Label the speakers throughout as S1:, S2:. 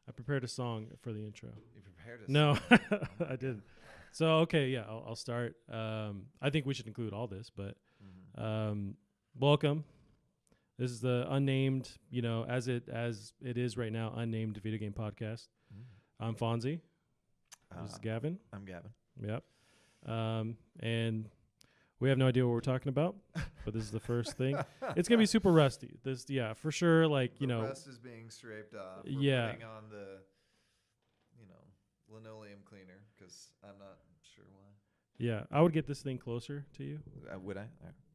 S1: I prepared a song for the intro.
S2: You prepared a
S1: No,
S2: song? Oh my
S1: I didn't. So okay, yeah, I'll start. I think we should include all this, but
S2: Mhm.
S1: welcome. This is the unnamed, as it is right now, unnamed video game podcast.
S2: Mm.
S1: I'm Fonzie. This is
S2: Uh,
S1: Gavin.
S2: I'm Gavin.
S1: Yep. And we have no idea what we're talking about, but this is the first thing. It's gonna be super rusty. This, yeah, for sure. Like
S2: The rust is being scraped off. We're
S1: Yeah.
S2: putting on the, linoleum cleaner because I'm not sure why.
S1: yeah, I would get this thing closer to you.
S2: Would I?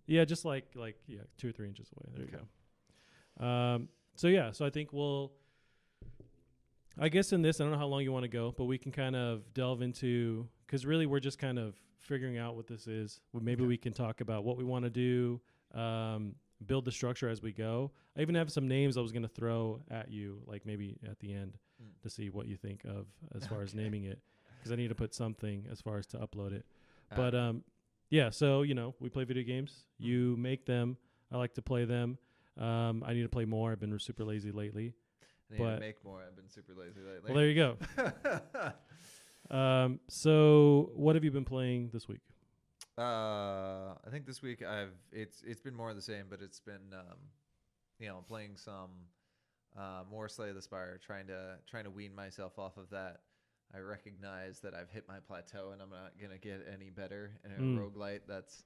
S1: Yeah, just like 2 or 3 inches away. There
S2: Okay.
S1: you go. So I think I guess in this, I don't know how long you want to go, but we can kind of delve into, because really we're just kind of figuring out what this is. Maybe
S2: Okay.
S1: we can talk about what we want to do, build the structure as we go. I even have some names I was going to throw at you, like maybe at the end, to see what you think of as far as
S2: Okay.
S1: naming it, because I need to put something as far as to upload it.
S2: Uh,
S1: But yeah, so we play video games. You make them. I like to play them. I need to play more. I've been super lazy lately.
S2: I need to
S1: but-
S2: make more. I've been super lazy lately.
S1: Well, there you go. So what have you been playing this week?
S2: I think this week it's been more of the same, but it's been playing some more Slay the Spire, trying to wean myself off of that. I recognize that I've hit my plateau and I'm not gonna get any better in a roguelite. That's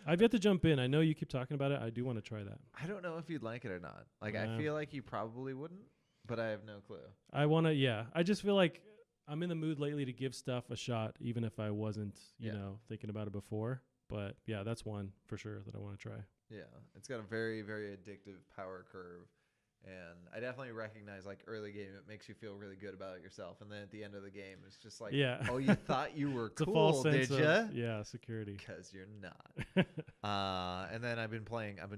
S1: I've yet to jump in. I know you keep talking about it. I do want to try that.
S2: I don't know if you'd like it or not. Like
S1: Yeah.
S2: I feel like you probably wouldn't, but I have no clue.
S1: I want to. Yeah, I just feel like I'm in the mood lately to give stuff a shot, even if I wasn't, thinking about it before. But yeah, that's one for sure that I want to try.
S2: Yeah, it's got a very, very addictive power curve. And I definitely recognize, like, early game, it makes you feel really good about yourself. And then at the end of the game, it's just like,
S1: Yeah.
S2: oh, you thought you were
S1: It's a
S2: cool,
S1: false
S2: did
S1: sense
S2: you?
S1: of security.
S2: Because you're not. And then I've been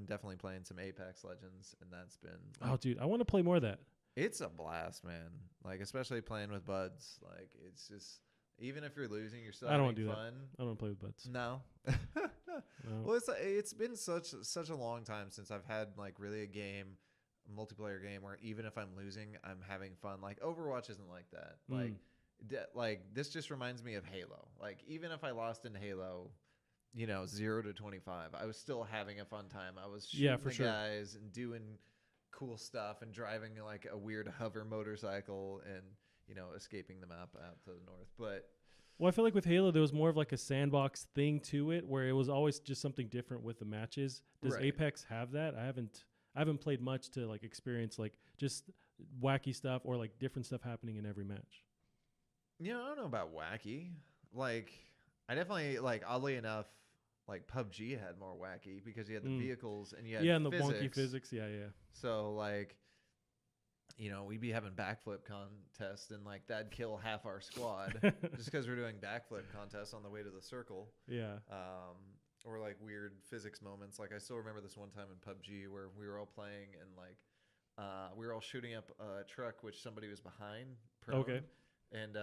S2: definitely playing some Apex Legends, and that's been,
S1: Oh, dude, I want to play more of that.
S2: it's a blast, man. Like, especially playing with buds. Like, it's just, even if you're losing, you're still
S1: I don't
S2: having
S1: wanna do
S2: fun.
S1: I don't want to play with butts.
S2: No.
S1: No.
S2: Well, it's been such a long time since I've had like really a multiplayer game where even if I'm losing, I'm having fun. Like Overwatch isn't like that. Like this just reminds me of Halo. Like even if I lost in Halo, 0 to 25, I was still having a fun time. I was shooting
S1: for
S2: the
S1: sure.
S2: guys and doing cool stuff and driving like a weird hover motorcycle and escaping the map out to the north. But
S1: Well, I feel like with Halo, there was more of like a sandbox thing to it, where it was always just something different with the matches. Does
S2: Right.
S1: Apex have that? I haven't played much to like experience like just wacky stuff or like different stuff happening in every match.
S2: I don't know about wacky. Like, I definitely, like, oddly enough, like, PUBG had more wacky because you had the vehicles and you had
S1: Yeah, and the
S2: physics.
S1: wonky physics. Yeah, yeah.
S2: So, like, we'd be having backflip contests and, like, that'd kill half our squad just because we're doing backflip contests on the way to the circle.
S1: Yeah.
S2: Or, like, weird physics moments. Like, I still remember this one time in PUBG where we were all playing and, like, we were all shooting up a truck which somebody was behind. Prone.
S1: Okay.
S2: And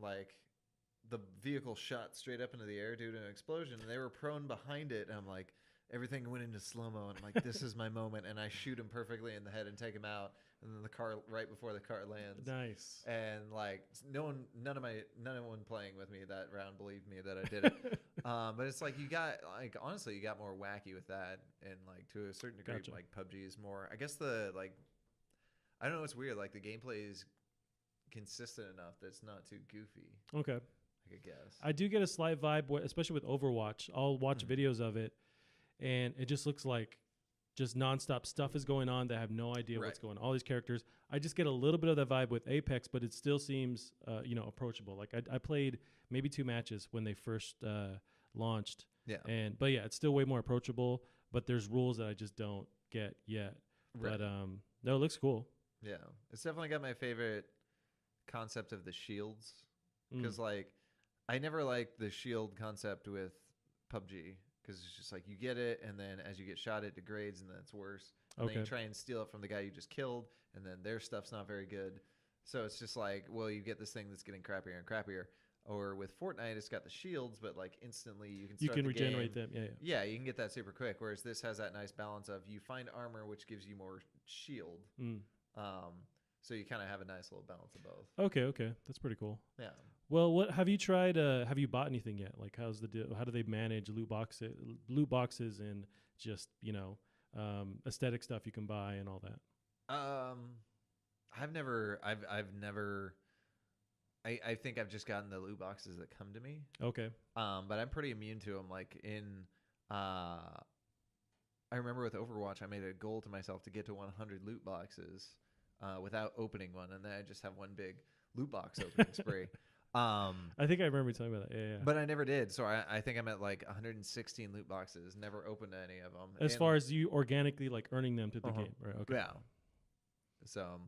S2: like the vehicle shot straight up into the air due to an explosion, and they were prone behind it. And I'm like, everything went into slow mo, and I'm like, this is my moment. And I shoot him perfectly in the head and take him out. And then the car, right before the car lands,
S1: Nice.
S2: and like no one playing with me that round believed me that I did it. But it's like you got like honestly, you got more wacky with that, and like to a certain degree,
S1: Gotcha.
S2: like PUBG is more. I guess the like, I don't know. It's weird. Like the gameplay is consistent enough that it's not too goofy.
S1: Okay.
S2: I guess.
S1: I do get a slight vibe, especially with Overwatch. I'll watch videos of it, and it just looks like just nonstop stuff is going on that I have no idea what's going on. All these characters. I just get a little bit of that vibe with Apex, but it still seems, approachable. Like I played maybe 2 matches when they first launched.
S2: Yeah.
S1: But yeah, it's still way more approachable, but there's rules that I just don't get yet.
S2: Right.
S1: But no, it looks cool.
S2: Yeah. It's definitely got my favorite concept of the shields. Because, like, I never liked the shield concept with PUBG. Because it's just like you get it, and then as you get shot, it degrades, and then it's worse. And then you try and steal it from the guy you just killed, and then their stuff's not very good. So it's just like, well, you get this thing that's getting crappier and crappier. Or with Fortnite, it's got the shields, but like instantly you can start
S1: regenerate
S2: game.
S1: them. Yeah,
S2: Yeah, you can get that super quick. Whereas this has that nice balance of you find armor, which gives you more shield. So you kind of have a nice little balance of both.
S1: Okay, that's pretty cool.
S2: Yeah.
S1: Well, what have you tried? Have you bought anything yet? Like, how's the deal? How do they manage loot boxes, and just aesthetic stuff you can buy and all that?
S2: I've never. I think I've just gotten the loot boxes that come to me.
S1: Okay.
S2: But I'm pretty immune to them. Like I remember with Overwatch, I made a goal to myself to get to 100 loot boxes without opening one, and then I just have one big loot box opening spree.
S1: I think I remember you talking about that. Yeah.
S2: But I never did, so I think I'm at like 116 loot boxes. Never opened any of them.
S1: As far as you organically like earning them to the game, right? Okay.
S2: Yeah. So.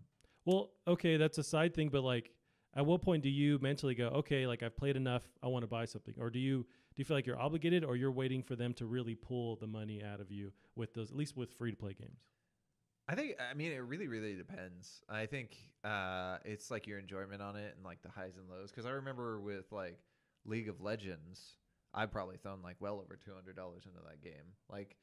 S1: Well, okay, that's a side thing, but like, at what point do you mentally go, okay, like I've played enough, I want to buy something, or do you feel like you're obligated, or you're waiting for them to really pull the money out of you with those, at least with free to play games?
S2: I mean, it really, really depends. I think it's like your enjoyment on it and like the highs and lows. Because I remember with like League of Legends, I've probably thrown like well over $200 into that game. Like,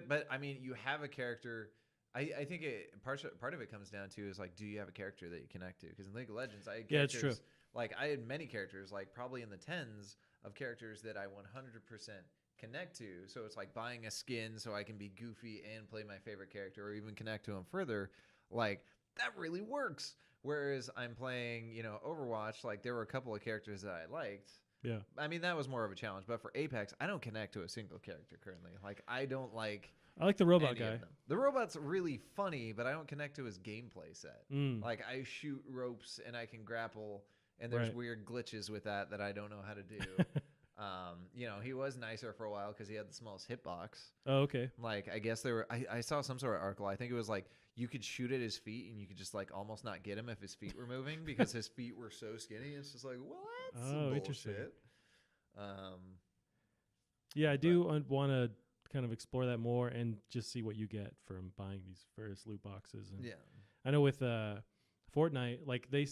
S2: but I mean, you have a character. I think part of it comes down to is like, do you have a character that you connect to? Because in League of Legends, I had characters,
S1: it's true.
S2: Like I had many characters, like probably in the tens of characters that I 100% connect to. So it's like buying a skin so I can be goofy and play my favorite character, or even connect to them further. Like that really works. Whereas I'm playing, Overwatch, like there were a couple of characters that I liked.
S1: Yeah.
S2: I mean, that was more of a challenge. But for Apex, I don't connect to a single character currently. Like I don't like.
S1: I like the robot guy.
S2: The robot's really funny, but I don't connect to his gameplay set. Like I shoot ropes and I can grapple, and there's weird glitches with that I don't know how to do. He was nicer for a while because he had the smallest hitbox.
S1: Oh, okay.
S2: Like I guess there were. I saw some sort of article. I think it was like you could shoot at his feet and you could just like almost not get him if his feet were moving because his feet were so skinny. It's just like what?
S1: Oh, interesting.
S2: Bullshit.
S1: Yeah, I do want to kind of explore that more and just see what you get from buying these various loot boxes. And
S2: yeah,
S1: I know with Fortnite, like they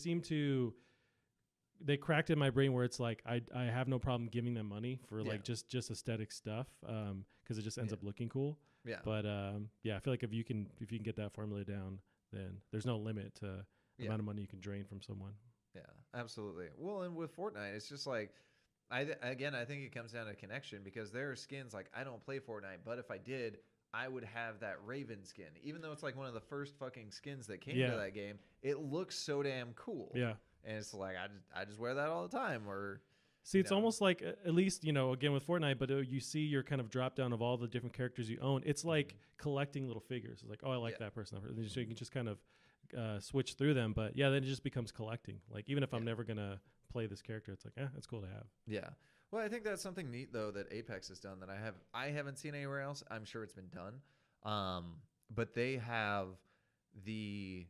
S1: cracked in my brain where it's like I have no problem giving them money for like just aesthetic stuff because it just ends up looking cool.
S2: Yeah,
S1: but I feel like if you can get that formula down, then there's no limit to the amount of money you can drain from someone.
S2: Yeah, absolutely. Well, and with Fortnite, it's just like. I think it comes down to connection because there are skins like I don't play Fortnite, but if I did, I would have that Raven skin. Even though it's like one of the first fucking skins that came to that game, it looks so damn cool.
S1: Yeah,
S2: and it's like I just wear that all the time. Or
S1: see, it's almost like at least again with Fortnite, but you see your kind of drop down of all the different characters you own. It's like collecting little figures. It's like I like that person, so you can just kind of switch through them. But then it just becomes collecting. Like even if I'm never gonna play this character, it's like it's cool to have.
S2: Yeah, well, I think that's something neat though that Apex has done that I haven't seen anywhere else. I'm sure it's been done, but they have the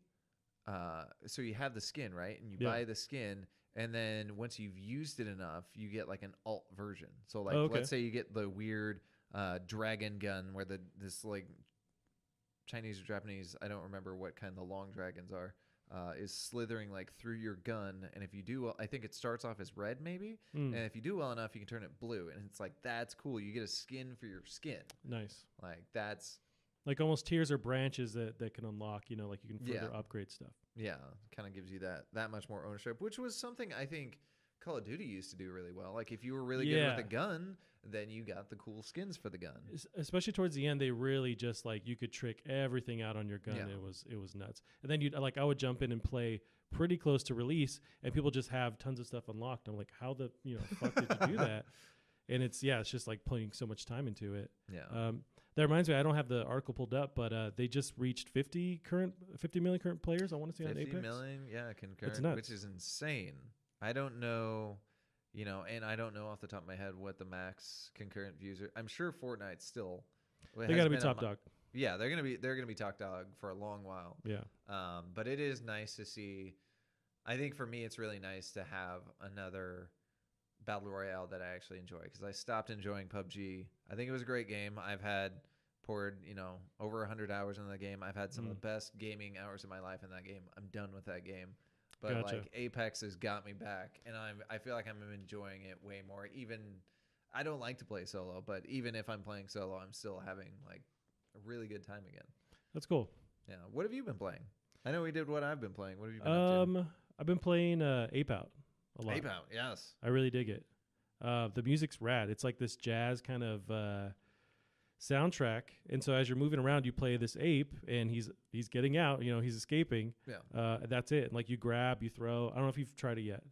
S2: so you have the skin, right, and you buy the skin, and then once you've used it enough, you get like an alt version. So like let's say you get the weird dragon gun where this like Chinese or Japanese, I don't remember what kind the long dragons are. Is slithering like through your gun, and if you do well, I think it starts off as red maybe, and if you do well enough, you can turn it blue, and it's like that's cool. You get a skin for your skin.
S1: Nice.
S2: Like that's
S1: like almost tiers or branches that can unlock. Like you can further upgrade stuff.
S2: Yeah, kind of gives you that much more ownership, which was something I think Call of Duty used to do really well. Like if you were really good with a gun, then you got the cool skins for the gun.
S1: Especially towards the end, they really just like you could trick everything out on your gun.
S2: Yeah.
S1: It was nuts. And then I would jump in and play pretty close to release, and people just have tons of stuff unlocked. I'm like, how the fuck did you do that? And it's just like putting so much time into it.
S2: Yeah.
S1: That reminds me, I don't have the article pulled up, but they just reached 50 million current players. I want to say on Apex.
S2: 50 million, concurrent,
S1: it's nuts.
S2: Which is insane. I don't know, and I don't know off the top of my head what the max concurrent views are. I'm sure Fortnite's still.
S1: They got to be top dog.
S2: Yeah, they're gonna be top dog for a long while.
S1: Yeah.
S2: But it is nice to see. I think for me, it's really nice to have another battle royale that I actually enjoy because I stopped enjoying PUBG. I think it was a great game. I've poured over 100 hours in the game. I've had some of the best gaming hours of my life in that game. I'm done with that game. But like Apex has got me back, and I feel like I'm enjoying it way more. Even I don't like to play solo, but even if I'm playing solo, I'm still having like a really good time again.
S1: That's cool.
S2: Yeah. What have you been playing? I know we did what I've been playing. What have you been up to?
S1: I've been playing Ape Out a lot.
S2: Ape Out, yes.
S1: I really dig it. The music's rad. It's like this jazz kind of soundtrack, and so as you're moving around, you play this ape, and he's getting out. You know, he's escaping.
S2: Yeah.
S1: That's it. And like you grab, you throw. I don't know if you've tried it yet.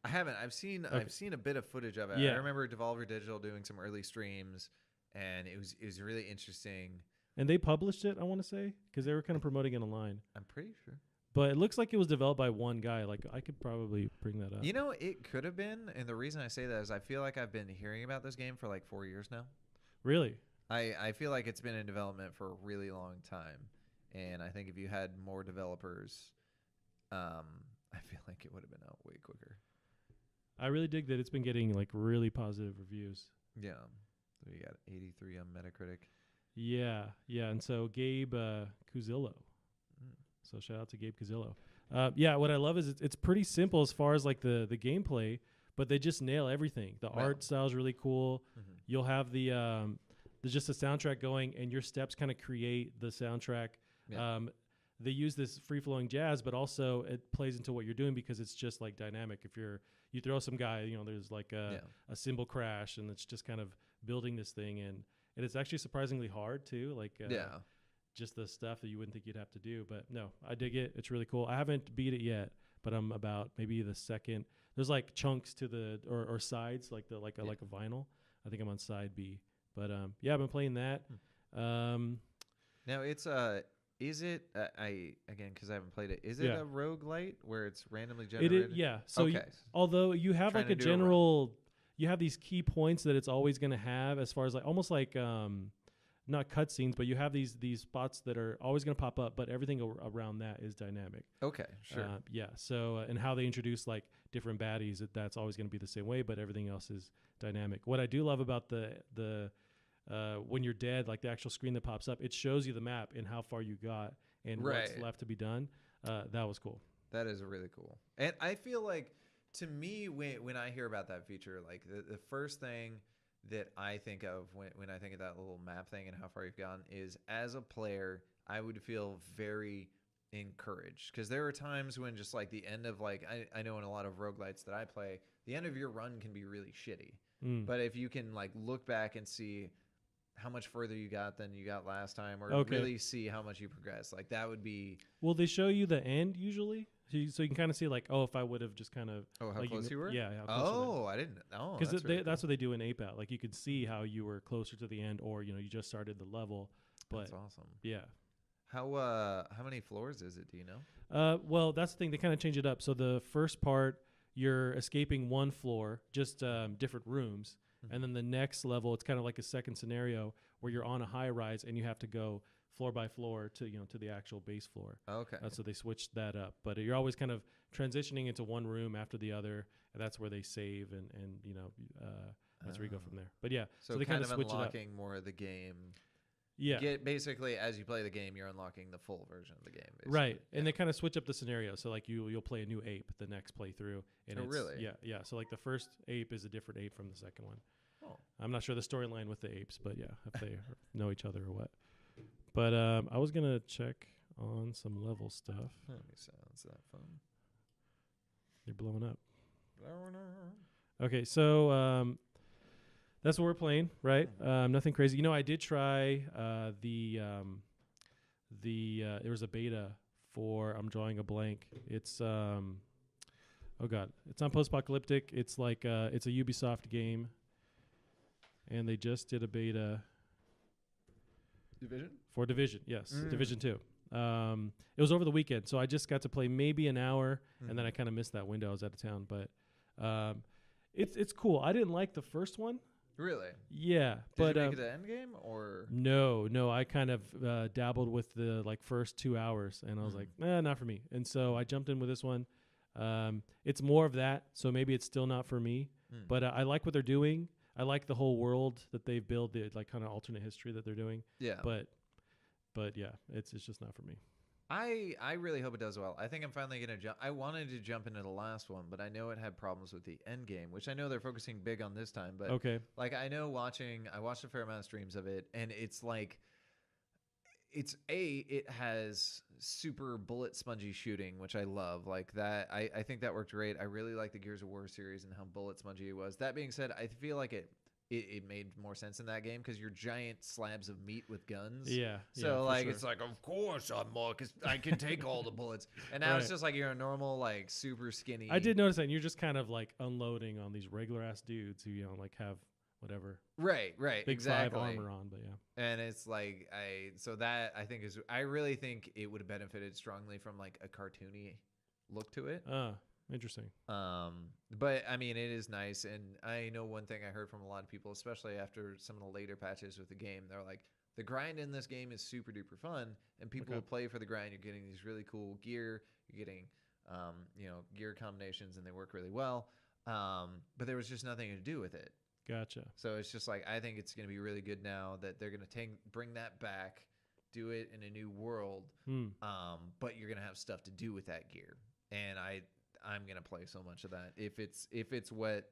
S2: I haven't. I've seen a bit of footage of it.
S1: Yeah.
S2: I remember Devolver Digital doing some early streams, and it was really interesting.
S1: And they published it, I want to say, because they were kind of promoting it online.
S2: I'm pretty sure.
S1: But it looks like it was developed by one guy. Like I could probably bring that up.
S2: You know, it could have been, and the reason I say that is I feel like I've been hearing about this game for like 4 years now.
S1: Really?
S2: I feel like it's been in development for a really long time, and I think if you had more developers, I feel like it would have been out way quicker.
S1: I really dig that it's been getting like really positive reviews.
S2: Yeah. So you got 83 on Metacritic.
S1: Yeah, and so Gabe Cuzillo. So shout out to Gabe Cuzillo. Yeah, what I love is it's pretty simple as far as like the gameplay, but they just nail everything. The art style is really cool. Mm-hmm. You'll have there's just a soundtrack going, and your steps kind of create the soundtrack. Yeah. They use this free-flowing jazz, but also it plays into what you're doing because it's just like dynamic. If you throw some guy, you know, there's like a cymbal crash, and it's just kind of building this thing, and it's actually surprisingly hard too. Like just the stuff that you wouldn't think you'd have to do. But no, I dig it. It's really cool. I haven't beat it yet, but I'm about maybe the second. There's like chunks to the or sides like a vinyl. I think I'm on side B. But yeah, I've been playing that.
S2: Now it's is it because I haven't played it. Is it a roguelite where it's randomly generated?
S1: So
S2: okay.
S1: Although you have like a general, you have these key points that it's always going to have as far as like almost like not cutscenes, but you have these spots that are always going to pop up, but everything around that is dynamic.
S2: Okay, sure.
S1: So and how they introduce like different baddies, that's always going to be the same way, but everything else is dynamic. What I do love about the when you're dead, like the actual screen that pops up, it shows you the map and how far you got and what's left to be done. That was cool.
S2: That is really cool. And I feel like, to me, when I hear about that feature, like the first thing that I think of when I think of that little map thing and how far you've gone is, as a player, I would feel very encouraged, because there are times when just like the end of like I know in a lot of roguelites that I play, the end of your run can be really shitty. But if you can like look back and see how much further you got than you got last time, or really see how much you progress, like that would be.
S1: Well, they show you the end usually, so you can kind of see like, oh, if I would have just kind of
S2: how
S1: like
S2: close you were.
S1: Yeah. How close
S2: I didn't. Oh,
S1: because that's what they do in Ape Out. Like you could see how you were closer to the end, or you just started the level. But
S2: that's awesome.
S1: Yeah.
S2: How many floors is it? Do you know?
S1: Well, that's the thing. They kind of change it up. So the first part, you're escaping one floor, just different rooms. And then the next level, it's kind of like a second scenario where you're on a high rise and you have to go floor by floor to to the actual base floor.
S2: Okay.
S1: So they switched that up, but you're always kind of transitioning into one room after the other, and that's where they save and that's where you go from there. But yeah,
S2: so
S1: they
S2: kind of
S1: switch
S2: unlocking more of the game.
S1: Yeah.
S2: Basically, as you play the game, you're unlocking the full version of the game. Basically.
S1: Right. And they kind of switch up the scenario. So like you'll play a new ape the next playthrough. And
S2: really?
S1: Yeah. So like the first ape is a different ape from the second one.
S2: Oh.
S1: I'm not sure the storyline with the apes, but yeah, if they know each other or what. But I was gonna check on some level stuff.
S2: Sounds that fun.
S1: They're blowing up. Okay, so that's what we're playing, right? Nothing crazy. I did try there was a beta for, I'm drawing a blank. It's oh god, it's not post-apocalyptic. It's like it's a Ubisoft game, and they just did a beta.
S2: Division?
S1: For Division, yes, Division 2. It was over the weekend, so I just got to play maybe an hour, and then I kind of missed that window. I was out of town, but it's cool. I didn't like the first one.
S2: Really?
S1: Yeah.
S2: Did you make it to the end game, or?
S1: No. I kind of dabbled with the first 2 hours, and I was like, not for me. And so I jumped in with this one. It's more of that, so maybe it's still not for me. But I like what they're doing. I like the whole world that they've built, the kind of alternate history that they're doing.
S2: Yeah.
S1: But yeah, it's just not for me.
S2: I really hope it does well. I think I'm finally going to jump. I wanted to jump into the last one, but I know it had problems with the end game, which I know they're focusing big on this time. But
S1: okay.
S2: I know I watched a fair amount of streams of it, and it's like, it has super bullet spongy shooting, which I love. Like that, I think that worked great. I really like the Gears of War series and how bullet spongy it was. That being said, I feel like it made more sense in that game because you're giant slabs of meat with guns.
S1: Yeah.
S2: So like
S1: sure.
S2: it's like, of course I'm more because I can take all the bullets. And now it's just like you're a normal like super skinny.
S1: I did notice that. And you're just kind of like unloading on these regular ass dudes who like have whatever.
S2: Right.
S1: Big
S2: Exactly.
S1: 5 armor on, but yeah.
S2: And it's like I think I really think it would have benefited strongly from like a cartoony look to it.
S1: Interesting.
S2: But I mean, it is nice, and I know one thing I heard from a lot of people, especially after some of the later patches with the game, they're like, the grind in this game is super duper fun, and people will play for the grind. You're getting these really cool gear, you're getting, gear combinations, and they work really well. But there was just nothing to do with it.
S1: Gotcha.
S2: So it's just like, I think it's going to be really good now that they're going to bring that back, do it in a new world. But you're going to have stuff to do with that gear, and I'm gonna play so much of that if it's what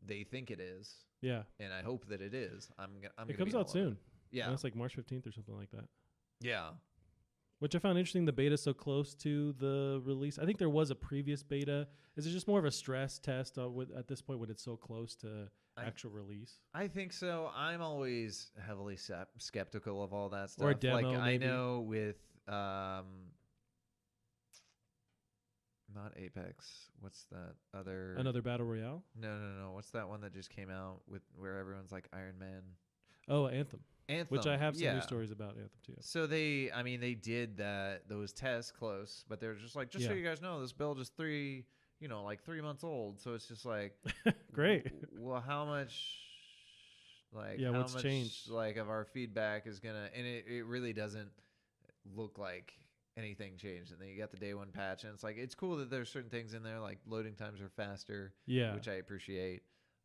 S2: they think it is.
S1: Yeah,
S2: and I hope that it is.
S1: It comes out soon.
S2: Yeah,
S1: it's like March 15th or something like that.
S2: Yeah,
S1: which I found interesting. The beta's so close to the release. I think there was a previous beta. Is it just more of a stress test at this point when it's so close to actual release?
S2: I think so. I'm always heavily skeptical of all that stuff.
S1: Or a demo,
S2: like
S1: maybe.
S2: I know with not Apex. What's that other?
S1: Another battle royale?
S2: No. What's that one that just came out with where everyone's like Iron Man?
S1: Oh, Anthem. Which I have some
S2: yeah.
S1: news stories about Anthem too.
S2: So they did those tests close, but they're just like, so you guys know, this build is 3 months old. So it's just like,
S1: great.
S2: Well, how much? Like, how
S1: what's
S2: much
S1: changed?
S2: Like of our feedback is gonna, and it really doesn't look like anything changed. And then you got the day one patch, and it's like, it's cool that there's certain things in there, like loading times are faster, which I appreciate,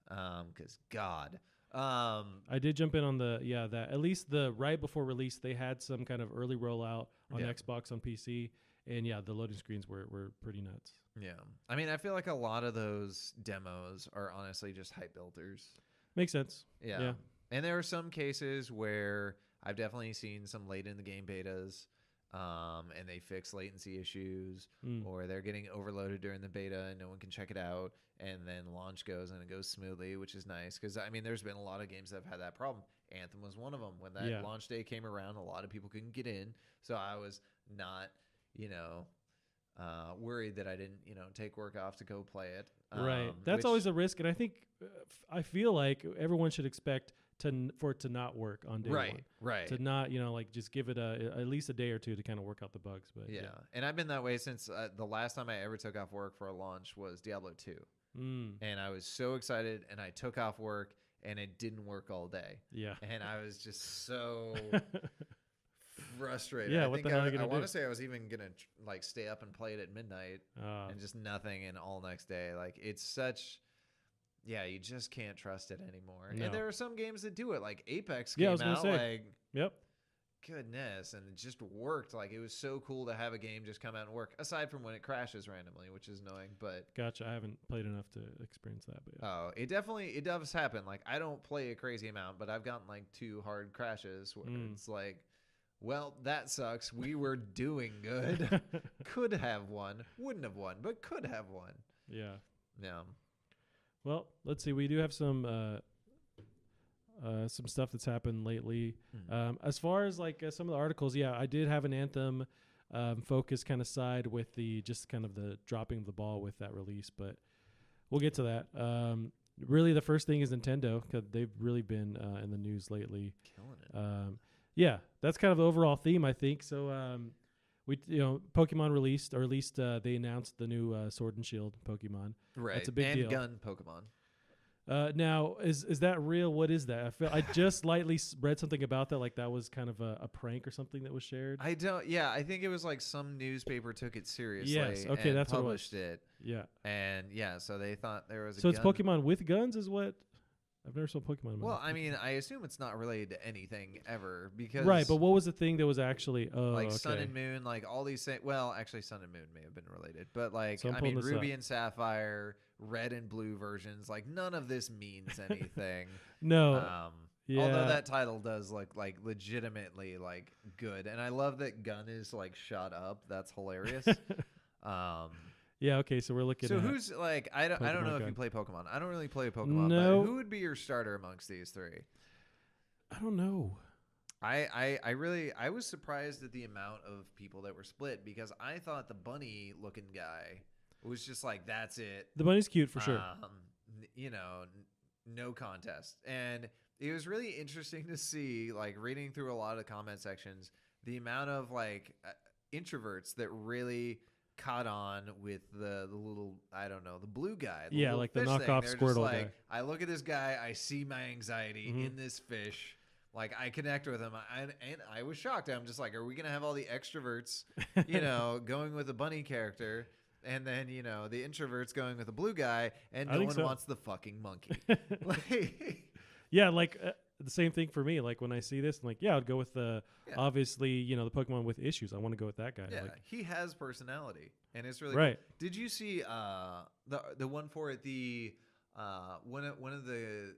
S2: because God,
S1: I did jump in on that at least the right before release they had some kind of early rollout on Xbox, on PC, and the loading screens were pretty nuts.
S2: I mean, I feel like a lot of those demos are honestly just hype builders.
S1: Makes sense.
S2: Yeah. And there are some cases where I've definitely seen some late in the game betas, and they fix latency issues, or they're getting overloaded during the beta and no one can check it out, and then launch goes and it goes smoothly, which is nice because I mean, there's been a lot of games that have had that problem. Anthem was one of them. When that launch day came around, a lot of people couldn't get in, so I was not, worried that I didn't, take work off to go play it.
S1: Right, that's always a risk, and I think I feel like everyone should expect for it to not work on day one.
S2: Right.
S1: To not, just give it at least a day or two to kind of work out the bugs. But
S2: and I've been that way since the last time I ever took off work for a launch was Diablo 2. And I was so excited, and I took off work, and it didn't work all day. Yeah. And I was just so frustrated.
S1: Yeah, what the hell are you gonna do?
S2: I want to say I was even gonna stay up and play it at midnight, and just nothing, and all next day. Like, it's such. Yeah, you just can't trust it anymore. No. And there are some games that do it, like Apex came out, goodness, and it just worked. Like, it was so cool to have a game just come out and work, aside from when it crashes randomly, which is annoying. But
S1: gotcha, I haven't played enough to experience that. But
S2: it does happen. Like, I don't play a crazy amount, but I've gotten like 2 hard crashes where it's like, well, that sucks. We were doing good. Could have won. Wouldn't have won, but could have won.
S1: Yeah.
S3: Well, let's see. We do have some stuff that's happened lately. As far as some of the articles, I did have an Anthem focus kind of side with the just kind of the dropping of the ball with that release, but we'll get to that. Really, the first thing is Nintendo, because they've really been in the news lately.
S2: Killing
S3: it. That's kind of the overall theme, I think. So Pokemon released, or at least they announced the new Sword and Shield Pokemon.
S2: Right.
S3: That's a big deal.
S2: And gun Pokemon.
S3: Now, is that real? What is that? I just lightly read something about that, like that was kind of a prank or something that was shared.
S2: I think it was like some newspaper took it seriously.
S3: Yes, okay,
S2: and
S3: that's
S2: published
S3: what it
S2: was.
S3: Yeah.
S2: And so they thought there was a
S3: So
S2: gun.
S3: it's Pokemon with guns is what? I've never saw Pokemon.
S2: Well, I mean, I assume it's not related to anything ever because
S3: right. But what was the thing that was actually
S2: Sun and Moon, like all these things? Well, actually, Sun and Moon may have been related, but Ruby and Sapphire, Red and Blue versions, like none of this means anything.
S3: No.
S1: Yeah.
S2: Although that title does look like legitimately like good, and I love that Gun is like shot up. That's hilarious.
S1: Yeah. Okay. So we're looking.
S2: So
S1: at
S2: who's like I don't know
S1: Pokemon
S2: if
S1: Gun.
S2: you play Pokemon. I don't really play Pokemon.
S1: No.
S2: But who would be your starter amongst these three?
S1: I don't know.
S2: I was surprised at the amount of people that were split because I thought the bunny looking guy was just like that's it.
S1: The bunny's cute for sure.
S2: You know, no contest. And it was really interesting to see, like reading through a lot of the comment sections, the amount of like introverts that really caught on with the little, I don't know, the blue guy.
S1: Yeah, like the knockoff Squirtle guy.
S2: I look at this guy, I see my anxiety in this fish. Like I connect with him, and I was shocked. I'm just like, are we gonna have all the extroverts, you know, going with the bunny character, and then you know the introverts going with the blue guy, and no one wants the fucking monkey. Like,
S1: yeah, like the same thing for me. Like when I see this, I'm like, yeah, I'd go with the obviously, you know, the Pokemon with issues. I want to go with that guy.
S2: Yeah,
S1: like,
S2: he has personality, and it's really
S1: right.
S2: Cool. Did you see the one for it? The one of the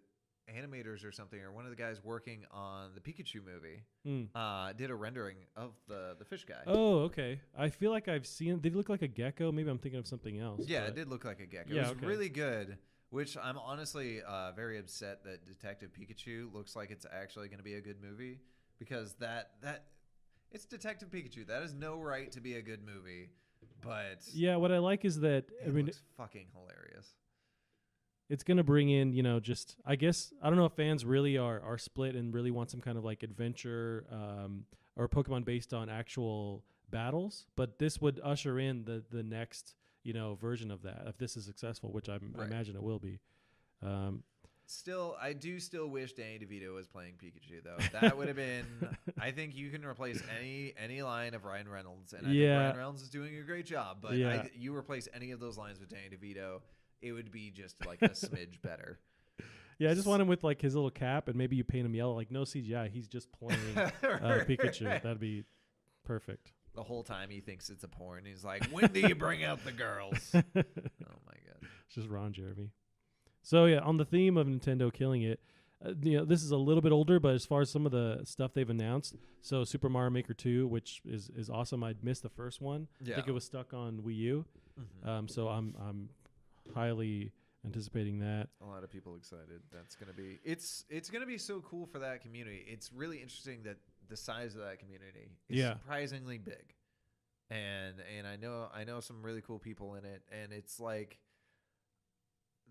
S2: animators or something, or one of the guys working on the Pikachu movie did a rendering of the fish guy.
S1: Oh, okay. I feel like I've seen. They look like a gecko. Maybe I'm thinking of something else.
S2: Yeah, it did look like a gecko.
S1: Yeah,
S2: it was really good. Which I'm honestly very upset that Detective Pikachu looks like it's actually going to be a good movie because that it's Detective Pikachu. That is no right to be a good movie, but
S1: yeah, what I like is that
S2: it looks fucking hilarious.
S1: It's going to bring in, you know, just, I guess, I don't know if fans really are split and really want some kind of like adventure or Pokemon based on actual battles, but this would usher in the next, you know, version of that if this is successful, which I imagine it will be.
S2: Still, I do still wish Danny DeVito was playing Pikachu, though. That would have been, I think you can replace any line of Ryan Reynolds, and I think Ryan Reynolds is doing a great job, but you replace any of those lines with Danny DeVito, it would be just like a smidge better.
S1: Yeah, I just want him with like his little cap, and maybe you paint him yellow, like no CGI. He's just playing Pikachu. That'd be perfect.
S2: The whole time he thinks it's a porn. He's like, "When do you bring out the girls?" Oh my god,
S1: it's just Ron Jeremy. So yeah, on the theme of Nintendo killing it, you know, this is a little bit older, but as far as some of the stuff they've announced, so Super Mario Maker 2, which is awesome. I'd missed the first one. Yeah. I think it was stuck on Wii U. Mm-hmm. So I'm highly anticipating that.
S2: A lot of people excited. That's gonna be it's gonna be so cool for that community. It's really interesting that the size of that community is surprisingly big, and I know some really cool people in it, and it's like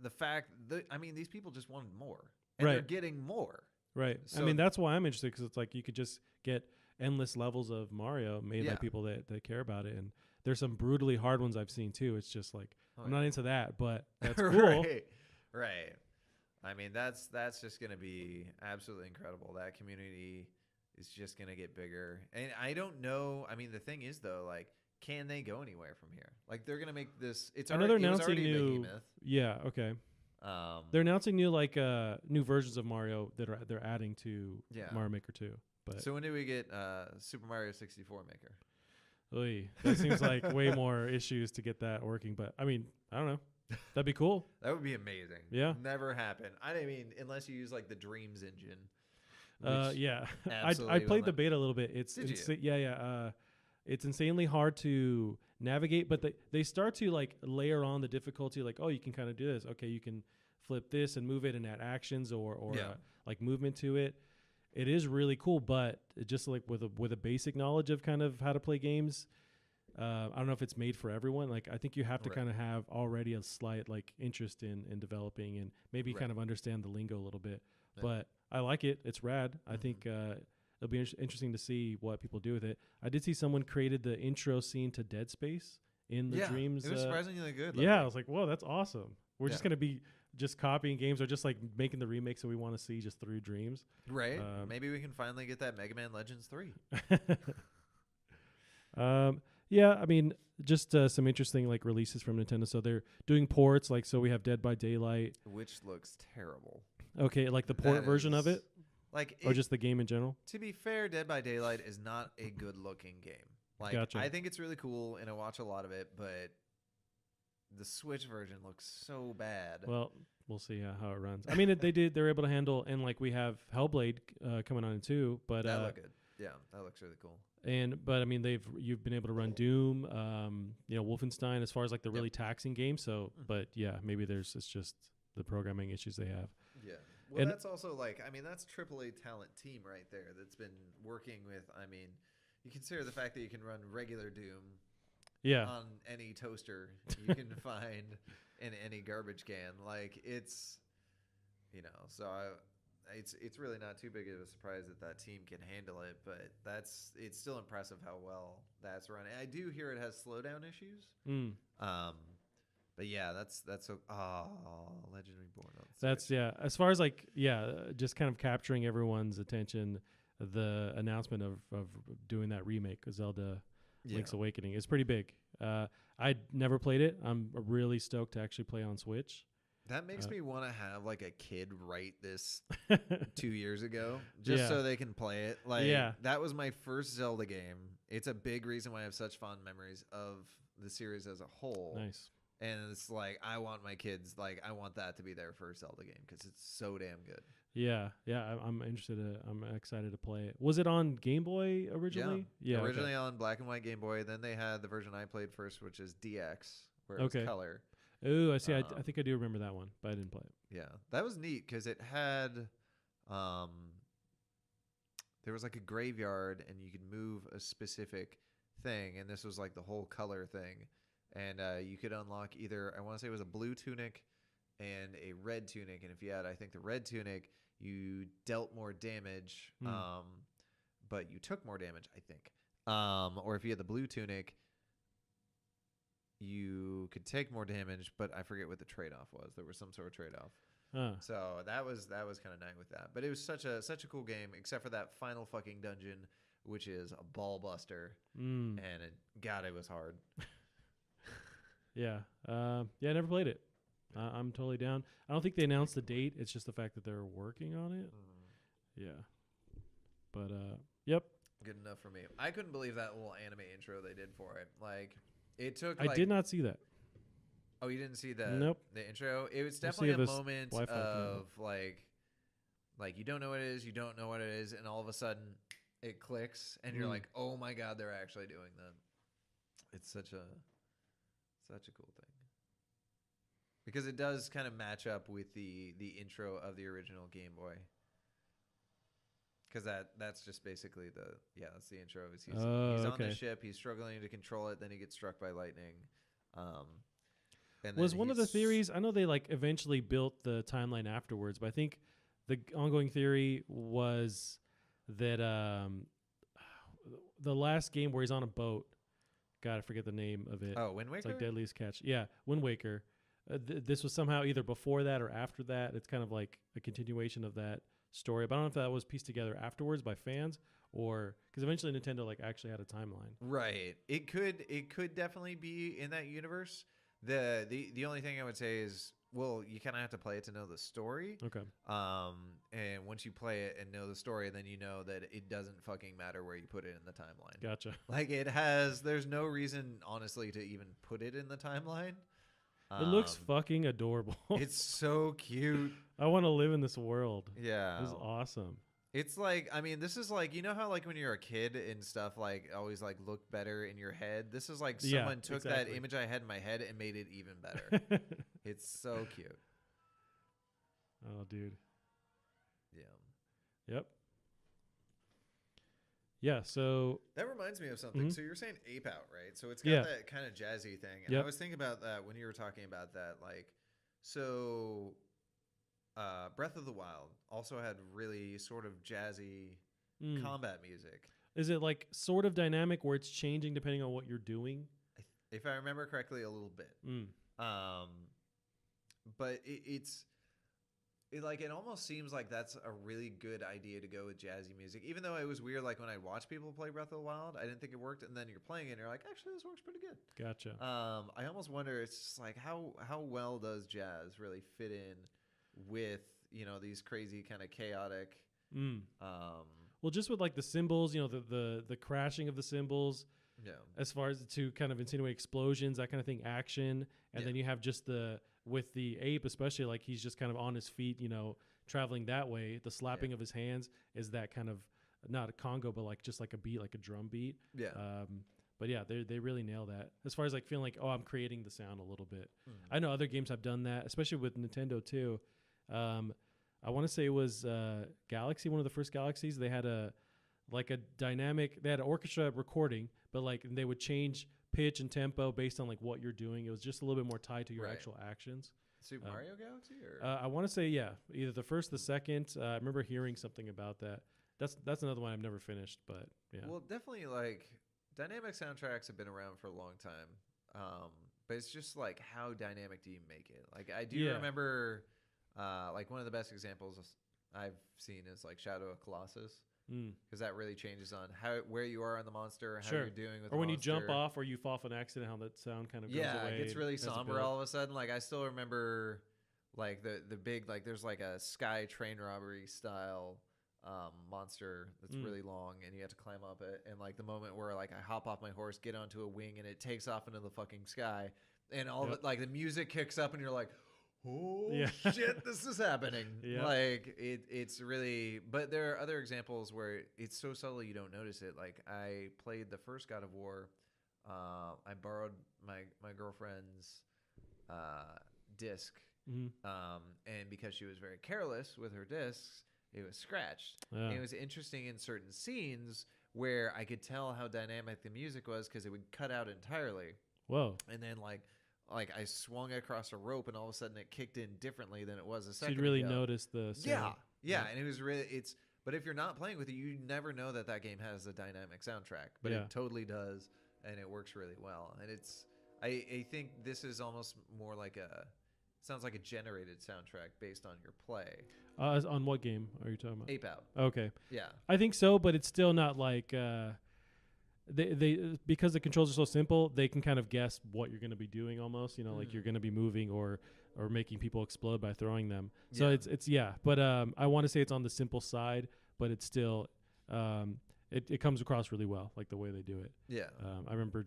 S2: the fact that I mean these people just wanted more, and they're getting more.
S1: Right. So I mean that's why I'm interested because it's like you could just get endless levels of Mario made by people that care about it, and there's some brutally hard ones I've seen too. It's just like I'm not into that, but that's cool.
S2: Right. I mean, that's just going to be absolutely incredible. That community is just going to get bigger. And I don't know. I mean, the thing is, though, like, can they go anywhere from here? Like, they're going to make this.
S1: I know they're announcing new. Yeah. Okay. They're announcing new new versions of Mario that they're adding to Mario Maker 2. But
S2: so when do we get Super Mario 64 Maker?
S1: Oy, that seems like way more issues to get that working, but I mean, I don't know. That'd be cool.
S2: That would be amazing.
S1: Yeah.
S2: Never happen. I mean, unless you use like the Dreams engine.
S1: Yeah. I played the beta a little bit. It's it's insanely hard to navigate, but they start to like layer on the difficulty. Like, oh, you can kind of do this. Okay, you can flip this and move it and add actions or like movement to it. It is really cool, but just like with a basic knowledge of kind of how to play games, I don't know if it's made for everyone. Like I think you have to kind of have already a slight like interest in developing and maybe kind of understand the lingo a little bit. Yeah. But I like it. It's rad. I think it'll be interesting to see what people do with it. I did see someone created the intro scene to Dead Space in the Dreams.
S2: It was surprisingly good.
S1: Yeah, I was like, whoa, that's awesome. We're just gonna be just copying games or just like making the remakes that we want to see just through Dreams.
S2: Right. Maybe we can finally get that Mega Man Legends 3.
S1: Yeah, I mean, just some interesting like releases from Nintendo. So they're doing ports, like so we have Dead by Daylight,
S2: which looks terrible.
S1: Okay, like the port version of it,
S2: like
S1: or just the game in general.
S2: To be fair, Dead by Daylight is not a good looking game. Like I think it's really cool, and I watch a lot of it, but the Switch version looks so bad.
S3: Well, we'll see how it runs. I mean, they're able to handle, and like we have Hellblade coming on too, but
S2: that look good. Yeah, that looks really cool.
S3: But I mean, you've been able to run Doom, Wolfenstein, as far as like the really taxing games. So, but yeah, maybe it's just the programming issues they have.
S2: Yeah. Well, and that's also like, I mean, that's AAA talent team right there that's been working with, I mean, you consider the fact that you can run regular Doom on any toaster you can find in any garbage can. Like, it's, so it's really not too big of a surprise that team can handle it, but it's still impressive how well that's running. I do hear it has slowdown issues. But yeah, that's so Legend Reborn.
S3: That's as far as like just kind of capturing everyone's attention. The announcement of doing that remake of Zelda Link's Awakening is pretty big. I'd never played it. I'm really stoked to actually play on Switch.
S2: That makes me want to have like a kid write this 2 years ago just so they can play it. Like that was my first Zelda game. It's a big reason why I have such fond memories of the series as a whole.
S3: Nice.
S2: And it's like, I want my kids, like, I want that to be their first Zelda game because it's so damn good.
S3: Yeah. I'm interested. I'm excited to play it. Was it on Game Boy originally?
S2: Yeah. Originally on black and white Game Boy. Then they had the version I played first, which is DX, where it was color.
S3: Oh, I see. I think I do remember that one, but I didn't play it.
S2: Yeah. That was neat because it had, there was like a graveyard and you could move a specific thing. And this was like the whole color thing. And you could unlock either, I want to say it was a blue tunic and a red tunic. And if you had, I think, the red tunic, you dealt more damage, but you took more damage, I think. Or if you had the blue tunic, you could take more damage, but I forget what the trade-off was. There was some sort of trade-off. So that was kind of nice with that. But it was such a cool game, except for that final fucking dungeon, which is a ball buster. And it was hard.
S3: Yeah. I never played it. I'm totally down. I don't think they announced the date. It's just the fact that they're working on it. Yeah. But, yep.
S2: Good enough for me. I couldn't believe that little anime intro they did for it. Like, it took,
S3: I did not see that.
S2: Oh, you didn't see the intro? It was
S3: We'll
S2: definitely a moment of, like, you don't know what it is, you don't know what it is, and all of a sudden it clicks, and you're like, oh my God, they're actually doing that. It's such a cool thing because it does kind of match up with the intro of the original Game Boy, because that's just basically that's the intro. He's on the ship, he's struggling to control it, then he gets struck by lightning. And
S3: was one of the theories, I know they like eventually built the timeline afterwards, but I think the ongoing theory was that the last game where he's on a boat, God, I forget the name of it.
S2: Oh, Wind Waker?
S3: It's like Deadliest Catch. Yeah, Wind Waker. This was somehow either before that or after that. It's kind of like a continuation of that story. But I don't know if that was pieced together afterwards by fans or because eventually Nintendo like actually had a timeline.
S2: Right. It could definitely be in that universe. The only thing I would say is, well, you kind of have to play it to know the story.
S3: Okay.
S2: And once you play it and know the story, then you know that it doesn't fucking matter where you put it in the timeline.
S3: Gotcha.
S2: Like there's no reason, honestly, to even put it in the timeline.
S3: It looks fucking adorable.
S2: It's so cute.
S3: I want to live in this world.
S2: Yeah.
S3: This is awesome.
S2: It's like, I mean, this is like, you know how like when you're a kid and stuff like always like look better in your head? This is like someone took that image I had in my head and made it even better. It's so cute.
S3: Oh, dude.
S2: Yeah.
S3: Yep. Yeah, so...
S2: That reminds me of something. So you're saying Ape Out, right? So it's got that kind of jazzy thing. And I was thinking about that when you were talking about that. Like, so... Breath of the Wild also had really sort of jazzy combat music.
S3: Is it like sort of dynamic where it's changing depending on what you're doing?
S2: If I remember correctly, a little bit. But it almost seems like that's a really good idea to go with jazzy music. Even though it was weird, like when I watched people play Breath of the Wild, I didn't think it worked. And then you're playing it and you're like, actually, this works pretty good.
S3: Gotcha.
S2: I almost wonder, it's just like how well does jazz really fit in with, you know, these crazy kind of chaotic
S3: well, just with like the cymbals, you know, the crashing of the cymbals,
S2: Yeah.
S1: as far as to kind of insinuate explosions, that kind of thing, action, and then you have just with the ape, especially, like he's just kind of on his feet, traveling that way. The slapping of his hands is that kind of not a congo, but like just like a beat, like a drum beat.
S2: Yeah.
S1: But yeah, they really nail that as far as like feeling like, oh, I'm creating the sound a little bit. I know other games have done that, especially with Nintendo too. I want to say it was Galaxy, one of the first Galaxies. They had they had an orchestra recording, but like they would change pitch and tempo based on like what you're doing. It was just a little bit more tied to your actual actions.
S2: Super Mario Galaxy, or
S1: I want to say either the first, the second. I remember hearing something about that. That's another one I've never finished, but yeah.
S2: Well, definitely like dynamic soundtracks have been around for a long time, but it's just like how dynamic do you make it? Like I do remember, like one of the best examples I've seen is like Shadow of Colossus. Because that really changes on where you are on the monster, how you're doing with the monster.
S1: Or when you jump off or you fall off an accident, how that sound kind of goes away.
S2: Yeah, it gets really somber all of a sudden. Like I still remember like the big, like there's like a sky train robbery style monster that's really long and you have to climb up it. And like the moment where like I hop off my horse, get onto a wing and it takes off into the fucking sky and all the, like the music kicks up and you're like, oh shit, this is happening. Like it's really, but there are other examples where it's so subtle you don't notice it. Like I played the first God of War. I borrowed my girlfriend's disc, and because she was very careless with her discs, it was scratched. And it was interesting in certain scenes where I could tell how dynamic the music was because it would cut out entirely.
S1: Whoa!
S2: And then like I swung across a rope and all of a sudden it kicked in differently than it was a second
S1: ago. So you'd really
S2: ago.
S1: notice the sound.
S2: Yeah. And it was really, but if you're not playing with it, you never know that game has a dynamic soundtrack, but it totally does. And it works really well. And I think this is almost more like sounds like a generated soundtrack based on your play.
S1: On what game are you talking about?
S2: Ape Out.
S1: Okay.
S2: Yeah.
S1: I think so, but it's still not like, they because the controls are so simple, they can kind of guess what you're going to be doing almost, like you're going to be moving or making people explode by throwing them. So it's but I want to say it's on the simple side, but it's still it comes across really well, like the way they do it.
S2: Yeah.
S1: I remember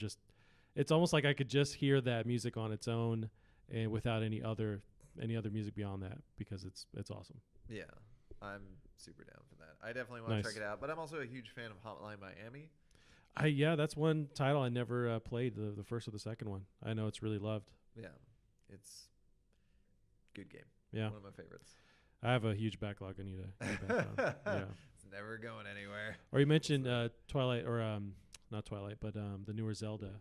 S1: it's almost like I could just hear that music on its own and without any other music beyond that, because it's awesome.
S2: Yeah. I'm super down for that. I definitely want to check it out, but I'm also a huge fan of Hotline Miami.
S1: That's one title I never played, the first or the second one. I know it's really loved.
S2: Yeah, it's a good game.
S1: Yeah,
S2: one of my favorites.
S1: I have a huge backlog I need to get back on. Yeah,
S2: it's never going anywhere.
S1: Or you mentioned Twilight, or not Twilight, but the newer Zelda,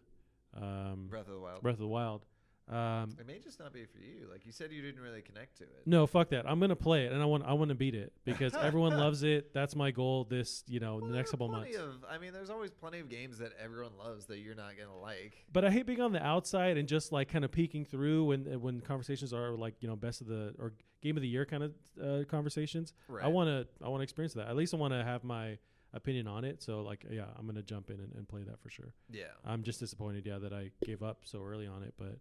S2: Breath of the Wild.
S1: Breath of the Wild.
S2: It may just not be for you. Like you said, you didn't really connect to it.
S1: No, fuck that. I'm gonna play it, and I want to beat it because everyone loves it. That's my goal. This, the next couple months.
S2: There's always plenty of games that everyone loves that you're not gonna like.
S1: But I hate being on the outside and just like kind of peeking through when conversations are like best of the or game of the year kind of conversations.
S2: Right.
S1: I want to experience that. At least I want to have my opinion on it. So like, I'm gonna jump in and play that for sure.
S2: Yeah.
S1: I'm just disappointed, that I gave up so early on it, but.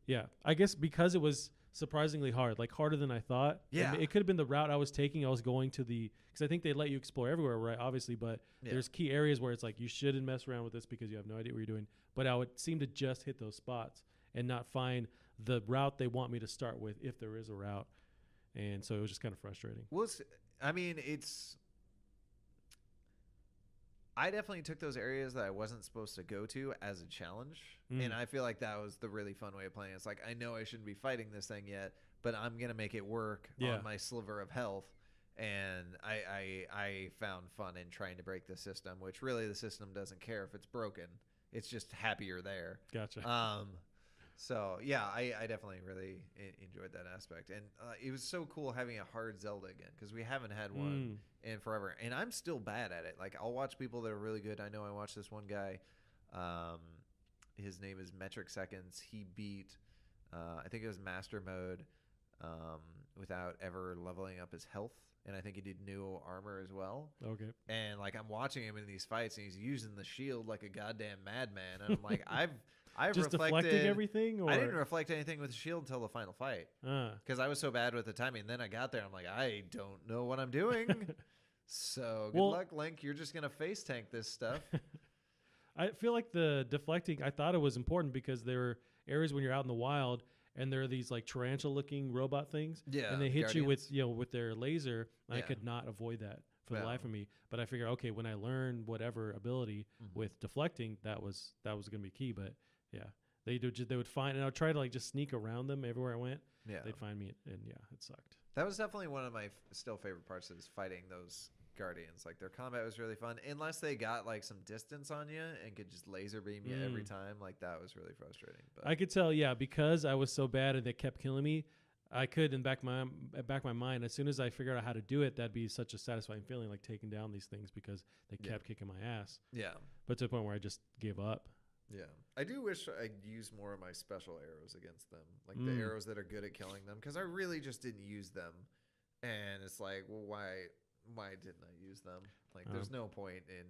S2: Yeah.
S1: I guess because it was surprisingly hard, like harder than I thought.
S2: Yeah.
S1: It could have been the route I was taking. I was going to because I think they let you explore everywhere, right? Obviously, but there's key areas where it's like you shouldn't mess around with this because you have no idea what you're doing. But I would seem to just hit those spots and not find the route they want me to start with, if there is a route. And so it was just kind of frustrating.
S2: Well, I definitely took those areas that I wasn't supposed to go to as a challenge. And I feel like that was the really fun way of playing. It's like, I know I shouldn't be fighting this thing yet, but I'm going to make it work on my sliver of health. And I found fun in trying to break the system, which really the system doesn't care if it's broken. It's just happy you're there.
S1: Gotcha.
S2: So, yeah, I definitely really enjoyed that aspect. And it was so cool having a hard Zelda again, because we haven't had one in forever. And I'm still bad at it. Like, I'll watch people that are really good. I know I watched this one guy. His name is Metric Seconds. He beat, I think it was Master Mode, without ever leveling up his health. And I think he did new armor as well.
S1: Okay.
S2: And, like, I'm watching him in these fights, and he's using the shield like a goddamn madman. And I'm like, I've
S1: just deflecting everything? Or?
S2: I didn't reflect anything with the shield until the final fight. Because I was so bad with the timing. And then I got there, I'm like, I don't know what I'm doing. So good luck, Link. You're just going to face tank this stuff.
S1: I feel like the deflecting, I thought it was important because there are areas when you're out in the wild and there are these like tarantula looking robot things.
S2: Yeah,
S1: And they hit you
S2: Guardians.
S1: with their laser. And I
S2: Yeah.
S1: could not avoid that for the
S2: Wow.
S1: life of me. But I figure, okay, when I learn whatever ability with deflecting, that was going to be key. But yeah, they would find, and I would try to like just sneak around them everywhere I went.
S2: Yeah,
S1: They'd find me, and yeah, it sucked.
S2: that was definitely one of my still favorite parts is fighting those Guardians. Like their combat was really fun, unless they got like some distance on you and could just laser beam you every time. Like that was really frustrating. But
S1: I could tell, yeah, because I was so bad and they kept killing me. I could, in back my mind, as soon as I figured out how to do it, that'd be such a satisfying feeling, like taking down these things because they kept kicking my ass.
S2: yeah,
S1: But to the point where I just gave up.
S2: yeah. I do wish I'd use more of my special arrows against them, like the arrows that are good at killing them, because I really just didn't use them. And it's like, well, why didn't I use them? Like, there's no point in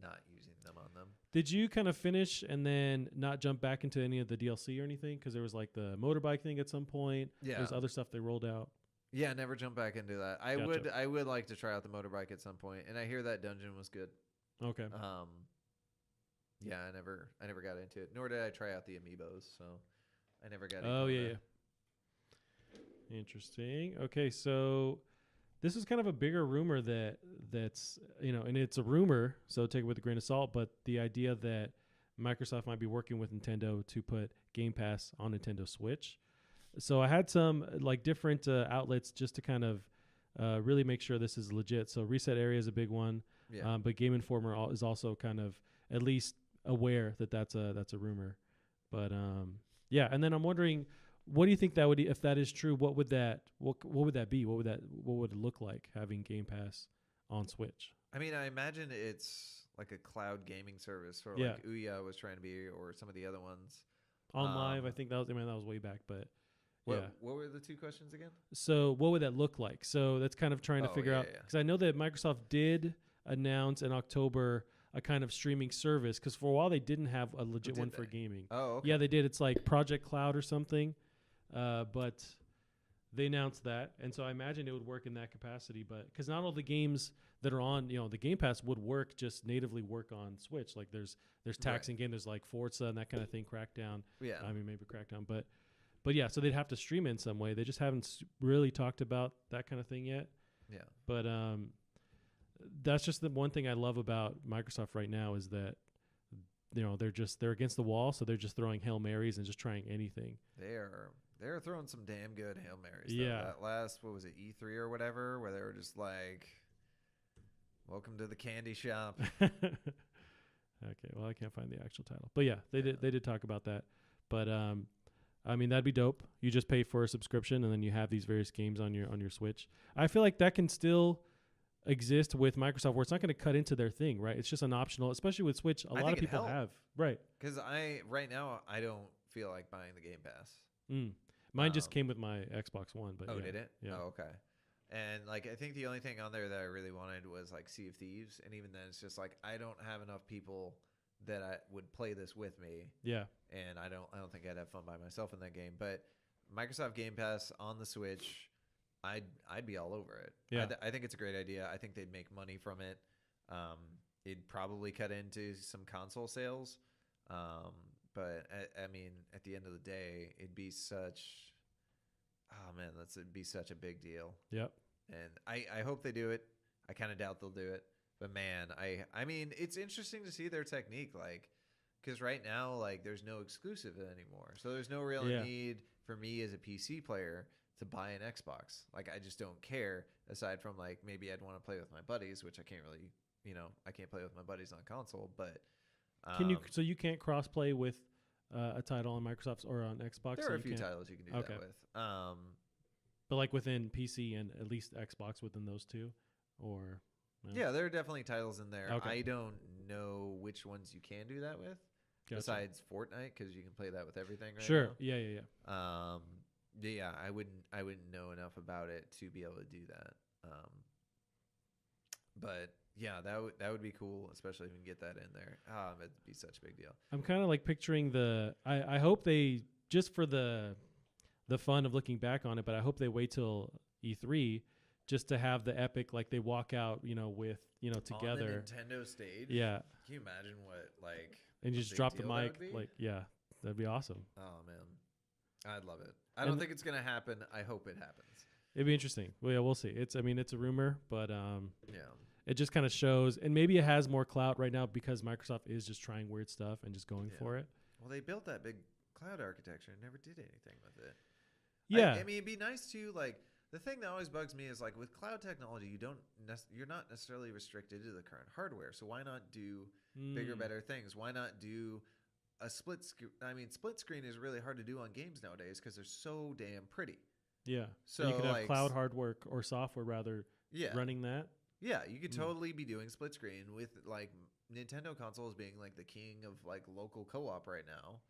S2: not using them on them.
S1: Did you kind of finish and then not jump back into any of the DLC or anything? Because there was like the motorbike thing at some point.
S2: Yeah.
S1: There's other stuff they rolled out.
S2: Yeah, never jump back into that. I
S1: Gotcha.
S2: would like to try out the motorbike at some point, and I hear that dungeon was good.
S1: Okay.
S2: Yeah, I never got into it. Nor did I try out the amiibos, so I never got.
S1: Oh,
S2: into
S1: yeah,
S2: that.
S1: yeah. Interesting. Okay, so this is kind of a bigger rumor that's, and it's a rumor, so take it with a grain of salt, but the idea that Microsoft might be working with Nintendo to put Game Pass on Nintendo Switch. So I had some like different outlets just to kind of really make sure this is legit. So Reset Area is a big one,
S2: Yeah.
S1: but Game Informer is also kind of at least aware that that's a rumor. But yeah, and then I'm wondering, what do you think that would, if that is true, what would that be? What would it look like having Game Pass on Switch?
S2: I mean, I imagine it's like a cloud gaming service, or
S1: Yeah.
S2: like Ouya was trying to be, or some of the other ones.
S1: On Live, I think that was way back, but yeah.
S2: What were the two questions again?
S1: So what would that look like? So that's kind of trying to figure out, because I know that Microsoft did announce in October a kind of streaming service, because for a while they didn't have a legit one for gaming.
S2: Oh, okay.
S1: Yeah, they did. It's like Project Cloud or something, but they announced that, and so I imagine it would work in that capacity. But because not all the games that are on, the Game Pass would work, just natively work on Switch. Like there's taxing game, there's like Forza and that kind of thing, Crackdown.
S2: Yeah.
S1: I mean maybe Crackdown, but yeah, so they'd have to stream it in some way. They just haven't really talked about that kind of thing yet.
S2: Yeah.
S1: But that's just the one thing I love about Microsoft right now is that they're against the wall, so they're just throwing Hail Marys and just trying anything.
S2: They're throwing some damn good Hail Marys.
S1: Yeah.
S2: That last, what was it, E3 or whatever, where they were just like, "Welcome to the candy shop."
S1: Okay, well I can't find the actual title, but yeah, they did talk about that. But I mean that'd be dope. You just pay for a subscription and then you have these various games on your Switch. I feel like that can still exist with Microsoft, where it's not going to cut into their thing, right? It's just an optional, especially with Switch. A lot of people have, right?
S2: Because right now I don't feel like buying the Game Pass.
S1: Mine just came with my Xbox One, but
S2: did it?
S1: Yeah.
S2: Oh, okay. And like I think the only thing on there that I really wanted was like Sea of Thieves, and even then it's just like I don't have enough people that I would play this with me.
S1: Yeah.
S2: And I don't think I'd have fun by myself in that game. But Microsoft Game Pass on the Switch, I'd be all over it.
S1: Yeah.
S2: I think it's a great idea. I think they'd make money from it. It'd probably cut into some console sales. But I mean, at the end of the day, it'd be such a big deal.
S1: Yep.
S2: And I hope they do it. I kind of doubt they'll do it. But man, I mean, it's interesting to see their technique, like, because right now, like, there's no exclusive anymore. So there's no real need for me as a PC player to buy an Xbox. Like, I just don't care, aside from, like, maybe I'd want to play with my buddies, which I can't really, I can't play with my buddies on console. But
S1: so you can't cross-play with a title on Microsoft's or on Xbox?
S2: There are a few titles you can do that with.
S1: But like within PC and at least Xbox within those two? Or... No?
S2: Yeah, there are definitely titles in there.
S1: Okay.
S2: I don't know which ones you can do that with, besides Fortnite, because you can play that with everything right
S1: Sure.
S2: now.
S1: Yeah.
S2: Yeah, I wouldn't know enough about it to be able to do that. But yeah, that would be cool, especially if we can get that in there. It'd be such a big deal.
S1: I'm kind of like picturing I hope they, just for the fun of looking back on it, but I hope they wait till E3 just to have the epic, like they walk out, with, together.
S2: On the Nintendo stage.
S1: Yeah.
S2: Can you imagine what like?
S1: And you
S2: a
S1: just
S2: big
S1: drop the
S2: deal that
S1: mic.
S2: would be?
S1: Like, yeah, that'd be awesome.
S2: Oh man, I'd love it. I don't think it's gonna happen. I hope it happens.
S1: It'd be interesting. Well, yeah, we'll see. It's a rumor, but
S2: Yeah.
S1: it just kind of shows, and maybe it has more clout right now because Microsoft is just trying weird stuff and just going
S2: Yeah.
S1: for it.
S2: Well, they built that big cloud architecture and never did anything with it.
S1: Yeah,
S2: I mean, it'd be nice to like. The thing that always bugs me is like with cloud technology, you're not necessarily restricted to the current hardware. So why not do bigger, better things? Why not do a split screen? I mean, split screen is really hard to do on games nowadays because they're so damn pretty.
S1: Yeah.
S2: So
S1: And you could have
S2: like,
S1: cloud hardware or software rather
S2: yeah,
S1: running that.
S2: yeah, you could
S1: Mm.
S2: totally be doing split screen with like Nintendo consoles being like the king of like local co-op right now.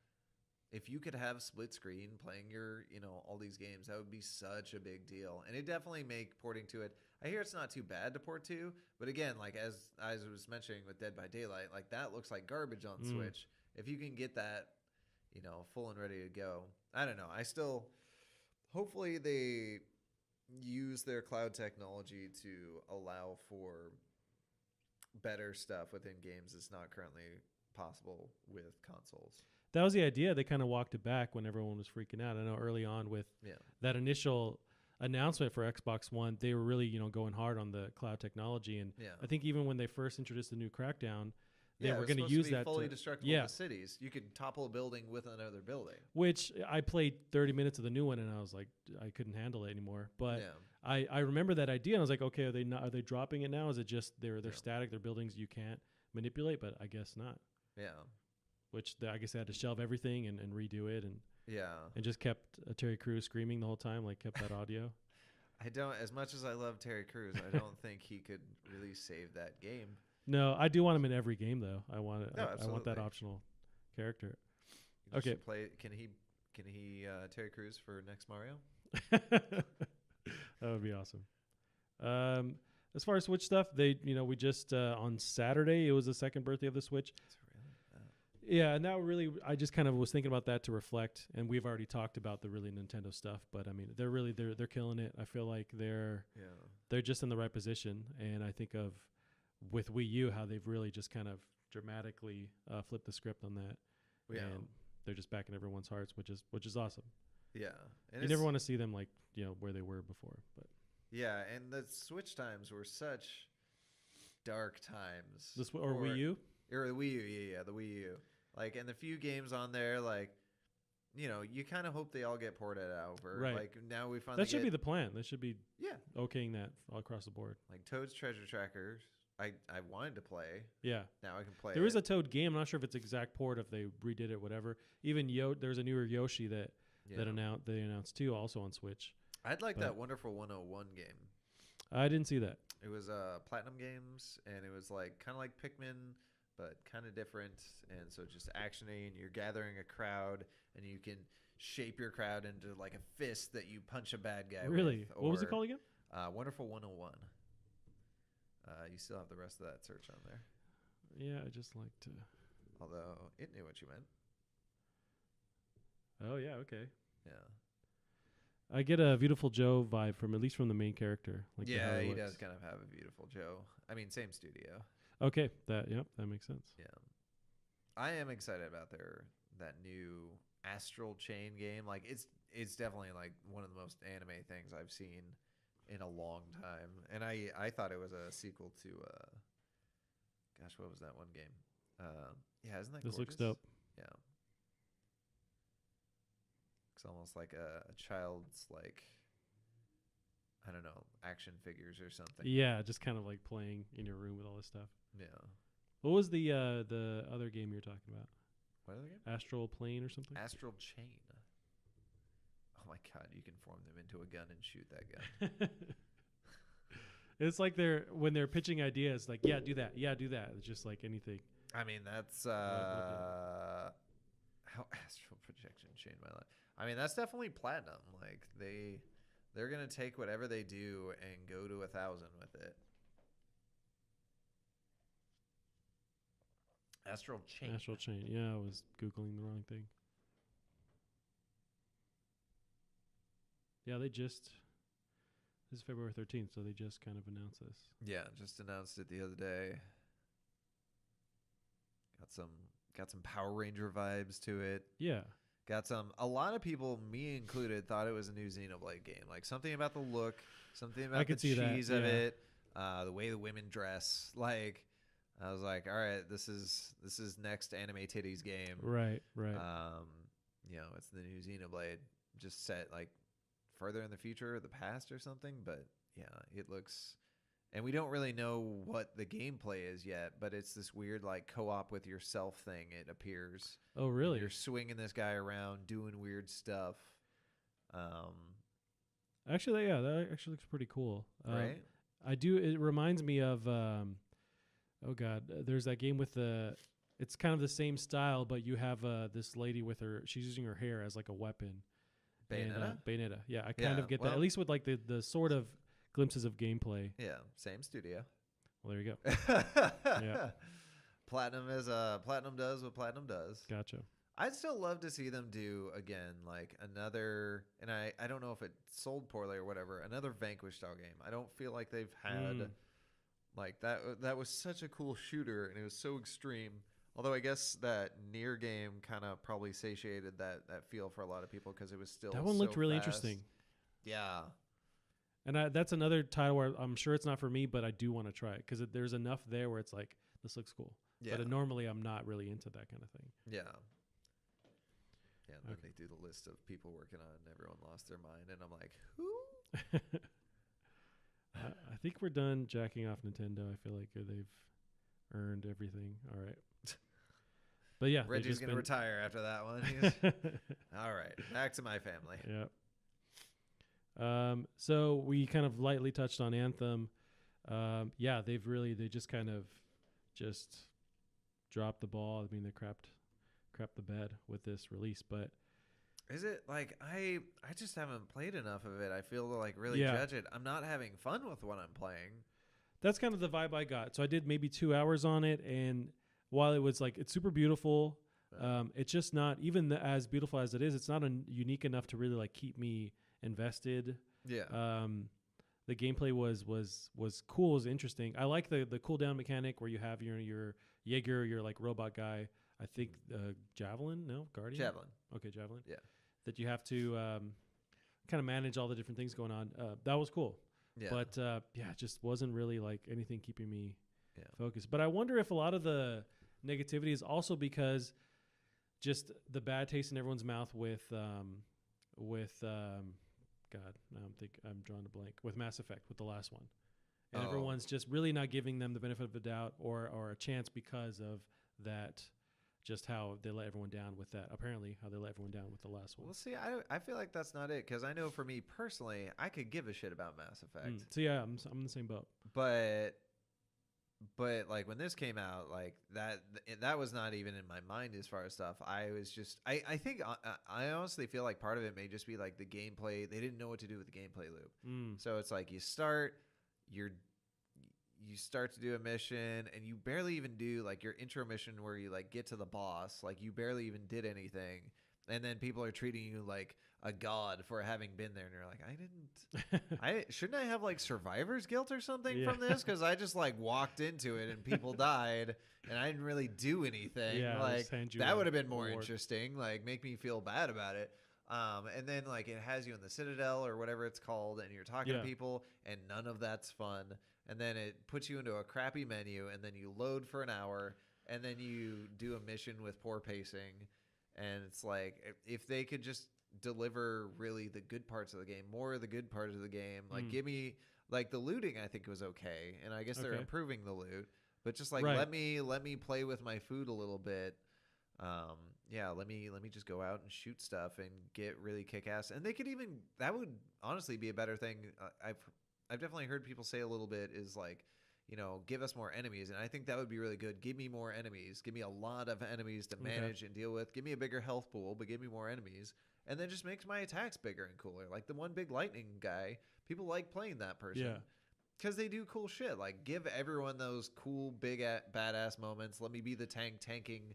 S2: If you could have split screen playing your, all these games, that would be such a big deal. And it definitely make porting to it. I hear it's not too bad to port to, but again, like as I was mentioning with Dead by Daylight, like that looks like garbage on Switch. If you can get that, full and ready to go. I don't know. I still hopefully they use their cloud technology to allow for better stuff within games that's not currently possible with consoles.
S1: That was the idea. They kind of walked it back when everyone was freaking out. I know early on with that initial announcement for Xbox One, they were really, going hard on the cloud technology. And I think even when they first introduced the new Crackdown, they were going to use that
S2: fully
S1: to
S2: destructible in the cities. You could topple a building with another building.
S1: Which I played 30 minutes of the new one and I was like, I couldn't handle it anymore. But I remember that idea and I was like, okay, are they dropping it now? Is it just they're static? They're buildings you can't manipulate? But I guess not.
S2: Yeah.
S1: Which I guess they had to shelve everything and redo it and
S2: and
S1: just kept Terry Crews screaming the whole time, like kept that audio.
S2: I don't, as much as I love Terry Crews, I don't think he could really save that game.
S1: No, I do want him in every game though. I want it.
S2: No,
S1: I want that optional character.
S2: Okay. Can he Terry Crews for next Mario?
S1: That would be awesome. As far as Switch stuff, we just on Saturday it was the second birthday of the Switch. Yeah, and that really, I just kind of was thinking about that to reflect, and we've already talked about the really Nintendo stuff, but I mean, they're killing it. I feel like they're just in the right position, and I think of with Wii U how they've really just kind of dramatically flipped the script on that, and they're just back in everyone's hearts, which is awesome.
S2: Yeah, and
S1: you never want to see them like where they were before, but
S2: yeah, and the Switch times were such dark times.
S1: Wii U
S2: or the Wii U, the Wii U. Like, and the few games on there, like, you kind of hope they all get ported over.
S1: Right.
S2: Like, now we finally
S1: that should be the plan. They should be okaying that all across the board.
S2: Like, Toad's Treasure Tracker, I wanted to play.
S1: Yeah.
S2: Now I can play
S1: There is a Toad game. I'm not sure if it's exact port, if they redid it, whatever. Even there's a newer Yoshi that they announced, too, also on Switch.
S2: I'd like that Wonderful 101 game.
S1: I didn't see that.
S2: It was Platinum Games, and it was, like, kind of like Pikmin, but kind of different, and so just actiony, and you're gathering a crowd, and you can shape your crowd into like a fist that you punch a bad guy
S1: Really?
S2: with.
S1: What was it called again?
S2: Wonderful 101. You still have the rest of that search on there.
S1: Yeah, I just like to.
S2: Although it knew what you meant.
S1: Oh yeah, okay.
S2: Yeah.
S1: I get a Beautiful Joe vibe from at least from the main character. Like
S2: he does kind of have a Beautiful Joe. I mean, same studio.
S1: Okay, that makes sense.
S2: Yeah, I am excited about that new Astral Chain game. Like it's definitely like one of the most anime things I've seen in a long time, and I thought it was a sequel to gosh, what was that one game? Yeah, isn't that
S1: this
S2: gorgeous?
S1: looks dope?
S2: Yeah, it's almost like a child's like. I don't know, action figures or something.
S1: Yeah, just kind of like playing in your room with all this stuff.
S2: Yeah.
S1: What was the other game you were talking about?
S2: What other game?
S1: Astral Plane or something?
S2: Astral Chain. Oh my god, you can form them into a gun and shoot that gun.
S1: It's like when they're pitching ideas, like do that. It's just like anything.
S2: I mean, that's how Astral Projection changed my life. I mean, that's definitely platinum. Like they're going to take whatever they do and go to 1,000 with it. Astral Chain.
S1: Astral Chain. Yeah, I was Googling the wrong thing. Yeah, this is February 13th, so they just kind of announced this.
S2: Yeah, just announced it the other day. Got some Power Ranger vibes to it.
S1: Yeah.
S2: A lot of people, me included, thought it was a new Xenoblade game. Like something about the look, something about the cheese of it, the way the women dress. Like I was like, all right, this is next anime titties game.
S1: Right.
S2: It's the new Xenoblade, just set like further in the future or the past or something. But yeah, it looks. And we don't really know what the gameplay is yet, but it's this weird like co-op with yourself thing. It appears.
S1: Oh, really?
S2: You're swinging this guy around, doing weird stuff.
S1: Actually, yeah, that actually looks pretty cool.
S2: Right?
S1: I do. It reminds me of. There's that game with the. It's kind of the same style, but you have this lady with her. She's using her hair as like a weapon.
S2: Bayonetta.
S1: Bayonetta. Yeah, I kind of get that. At least with like the sort of glimpses of gameplay.
S2: Yeah, same studio.
S1: Well, there you go. Yeah.
S2: Platinum does what Platinum does.
S1: Gotcha.
S2: I'd still love to see them do again like another, and I don't know if it sold poorly or whatever, another Vanquish style game. I don't feel like they've had like that was such a cool shooter and it was so extreme. Although I guess that Nier game kind of probably satiated that feel for a lot of people because it was still
S1: that one looked really interesting.
S2: Yeah.
S1: And that's another title where I'm sure it's not for me, but I do want to try it because there's enough there where it's like, this looks cool. Yeah. But normally I'm not really into that kind of thing.
S2: Yeah. Yeah, and then they do the list of people working on it and everyone lost their mind. And I'm like, who?
S1: I think we're done jacking off Nintendo. I feel like they've earned everything. All right. But yeah.
S2: Reggie's going to retire after that one. All right. Back to my family.
S1: Yeah. So we kind of lightly touched on Anthem. Yeah, they just kind of just dropped the ball. I mean, they crapped the bed with this release, but
S2: is it like I just haven't played enough of it. I feel to like really judge it. I'm not having fun with what I'm playing.
S1: That's kind of the vibe I got. So I did maybe 2 hours on it, and while it was like it's super beautiful, it's just not even as beautiful as it is. It's not unique enough to really like keep me invested.
S2: Yeah.
S1: The gameplay was cool, was interesting. I like the cooldown mechanic where you have your Jaeger, your like robot guy. I think Javelin, no Guardian.
S2: Javelin.
S1: Okay, Javelin.
S2: Yeah.
S1: That you have to kind of manage all the different things going on. That was cool.
S2: Yeah.
S1: But it just wasn't really like anything keeping me focused. But I wonder if a lot of the negativity is also because just the bad taste in everyone's mouth with God, now I'm drawing a blank with Mass Effect, with the last one, and everyone's just really not giving them the benefit of the doubt or a chance because of that. Just how they let everyone down with that. Apparently, how they let everyone down with the last one.
S2: Well, see, I feel like that's not it because I know for me personally, I could give a shit about Mass Effect.
S1: So yeah, I'm in the same boat.
S2: But like when this came out, like that was not even in my mind as far as stuff. I was just I think I honestly feel like part of it may just be like the gameplay. They didn't know what to do with the gameplay loop. So it's like you start to do a mission and you barely even do like your intro mission where you like get to the boss. Like you barely even did anything. And then people are treating you like a god for having been there. And you're like, shouldn't I have like survivor's guilt or something from this? Cause I just like walked into it and people died and I didn't really do anything.
S1: Yeah,
S2: like that would have been more interesting. Like make me feel bad about it. And then like it has you in the Citadel or whatever it's called and you're talking to people and none of that's fun. And then it puts you into a crappy menu and then you load for an hour and then you do a mission with poor pacing. And it's like, if they could just deliver really the good parts of the game, more of the good parts of the game, like give me like the looting, I think was okay. And I guess they're improving the loot, but just like, let me play with my food a little bit. Let me just go out and shoot stuff and get really kick ass. And they could even, that would honestly be a better thing. I've definitely heard people say a little bit is like, give us more enemies. And I think that would be really good. Give me more enemies. Give me a lot of enemies to manage and deal with. Give me a bigger health pool, but give me more enemies. And then just makes my attacks bigger and cooler. Like the one big lightning guy, people like playing that person. Yeah. Because they do cool shit. Like give everyone those cool, big, badass moments. Let me be the tanking,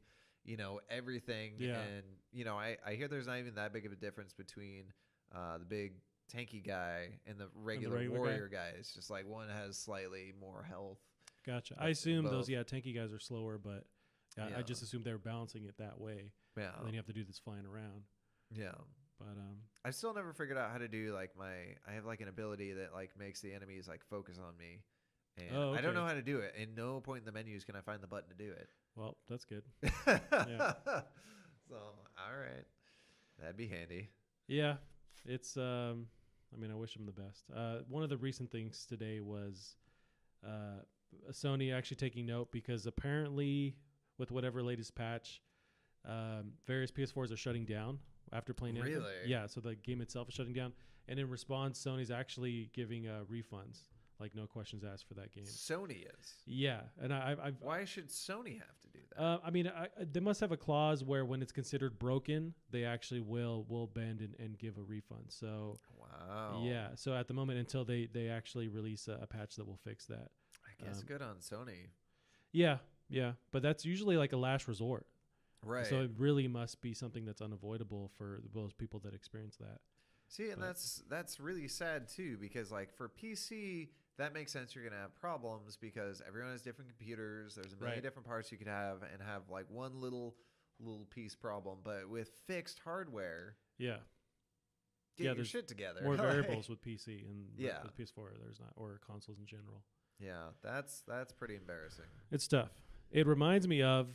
S2: everything.
S1: Yeah.
S2: And, I hear there's not even that big of a difference between the big tanky guy and the regular warrior guy. It's just like one has slightly more health.
S1: Gotcha. I assume those tanky guys are slower, but I just assumed they were balancing it that way.
S2: Yeah.
S1: And then you have to do this flying around.
S2: Yeah.
S1: But
S2: I still never figured out how to do like I have like an ability that like makes the enemies like focus on me. And I don't know how to do it. In no point in the menus can I find the button to do it.
S1: Well, that's good.
S2: Yeah. So, all right. That'd be handy.
S1: Yeah. It's I mean, I wish them the best. One of the recent things today was Sony actually taking note, because apparently with whatever latest patch, various PS4s are shutting down after playing Anthem.
S2: Really?
S1: Yeah, so the game itself is shutting down. And in response, Sony's actually giving refunds, like no questions asked for that game.
S2: Sony is?
S1: Yeah. And I've
S2: Why should Sony have to do that?
S1: I mean, they must have a clause where when it's considered broken, they actually will bend and give a refund. So,
S2: wow.
S1: Yeah. So at the moment, until they actually release a patch that will fix that.
S2: I guess good on Sony.
S1: Yeah. Yeah. But that's usually like a last resort.
S2: Right.
S1: So it really must be something that's unavoidable for those people that experience that.
S2: See, and that's really sad too, because like for PC, that makes sense. You're gonna have problems because everyone has different computers. There's a million different parts you could have, and have like one little piece problem. But with fixed hardware,
S1: get
S2: your shit together.
S1: More variables with PC and with PS4. There's not, or consoles in general.
S2: Yeah, that's pretty embarrassing.
S1: It's tough. It reminds me of,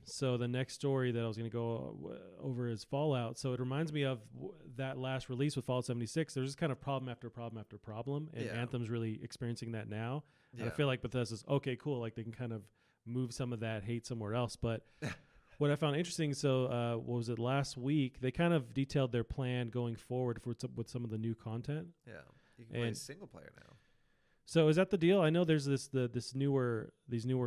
S1: so the next story that I was going to go over is Fallout. So it reminds me of that last release with Fallout 76. There's just kind of problem after problem after problem, and Anthem's really experiencing that now. Yeah. And I feel like Bethesda's, okay, cool, like they can kind of move some of that hate somewhere else. But what I found interesting, so what was it, last week, they kind of detailed their plan going forward with some of the new content.
S2: Yeah, you can play single player now.
S1: So is that the deal? I know there's these newer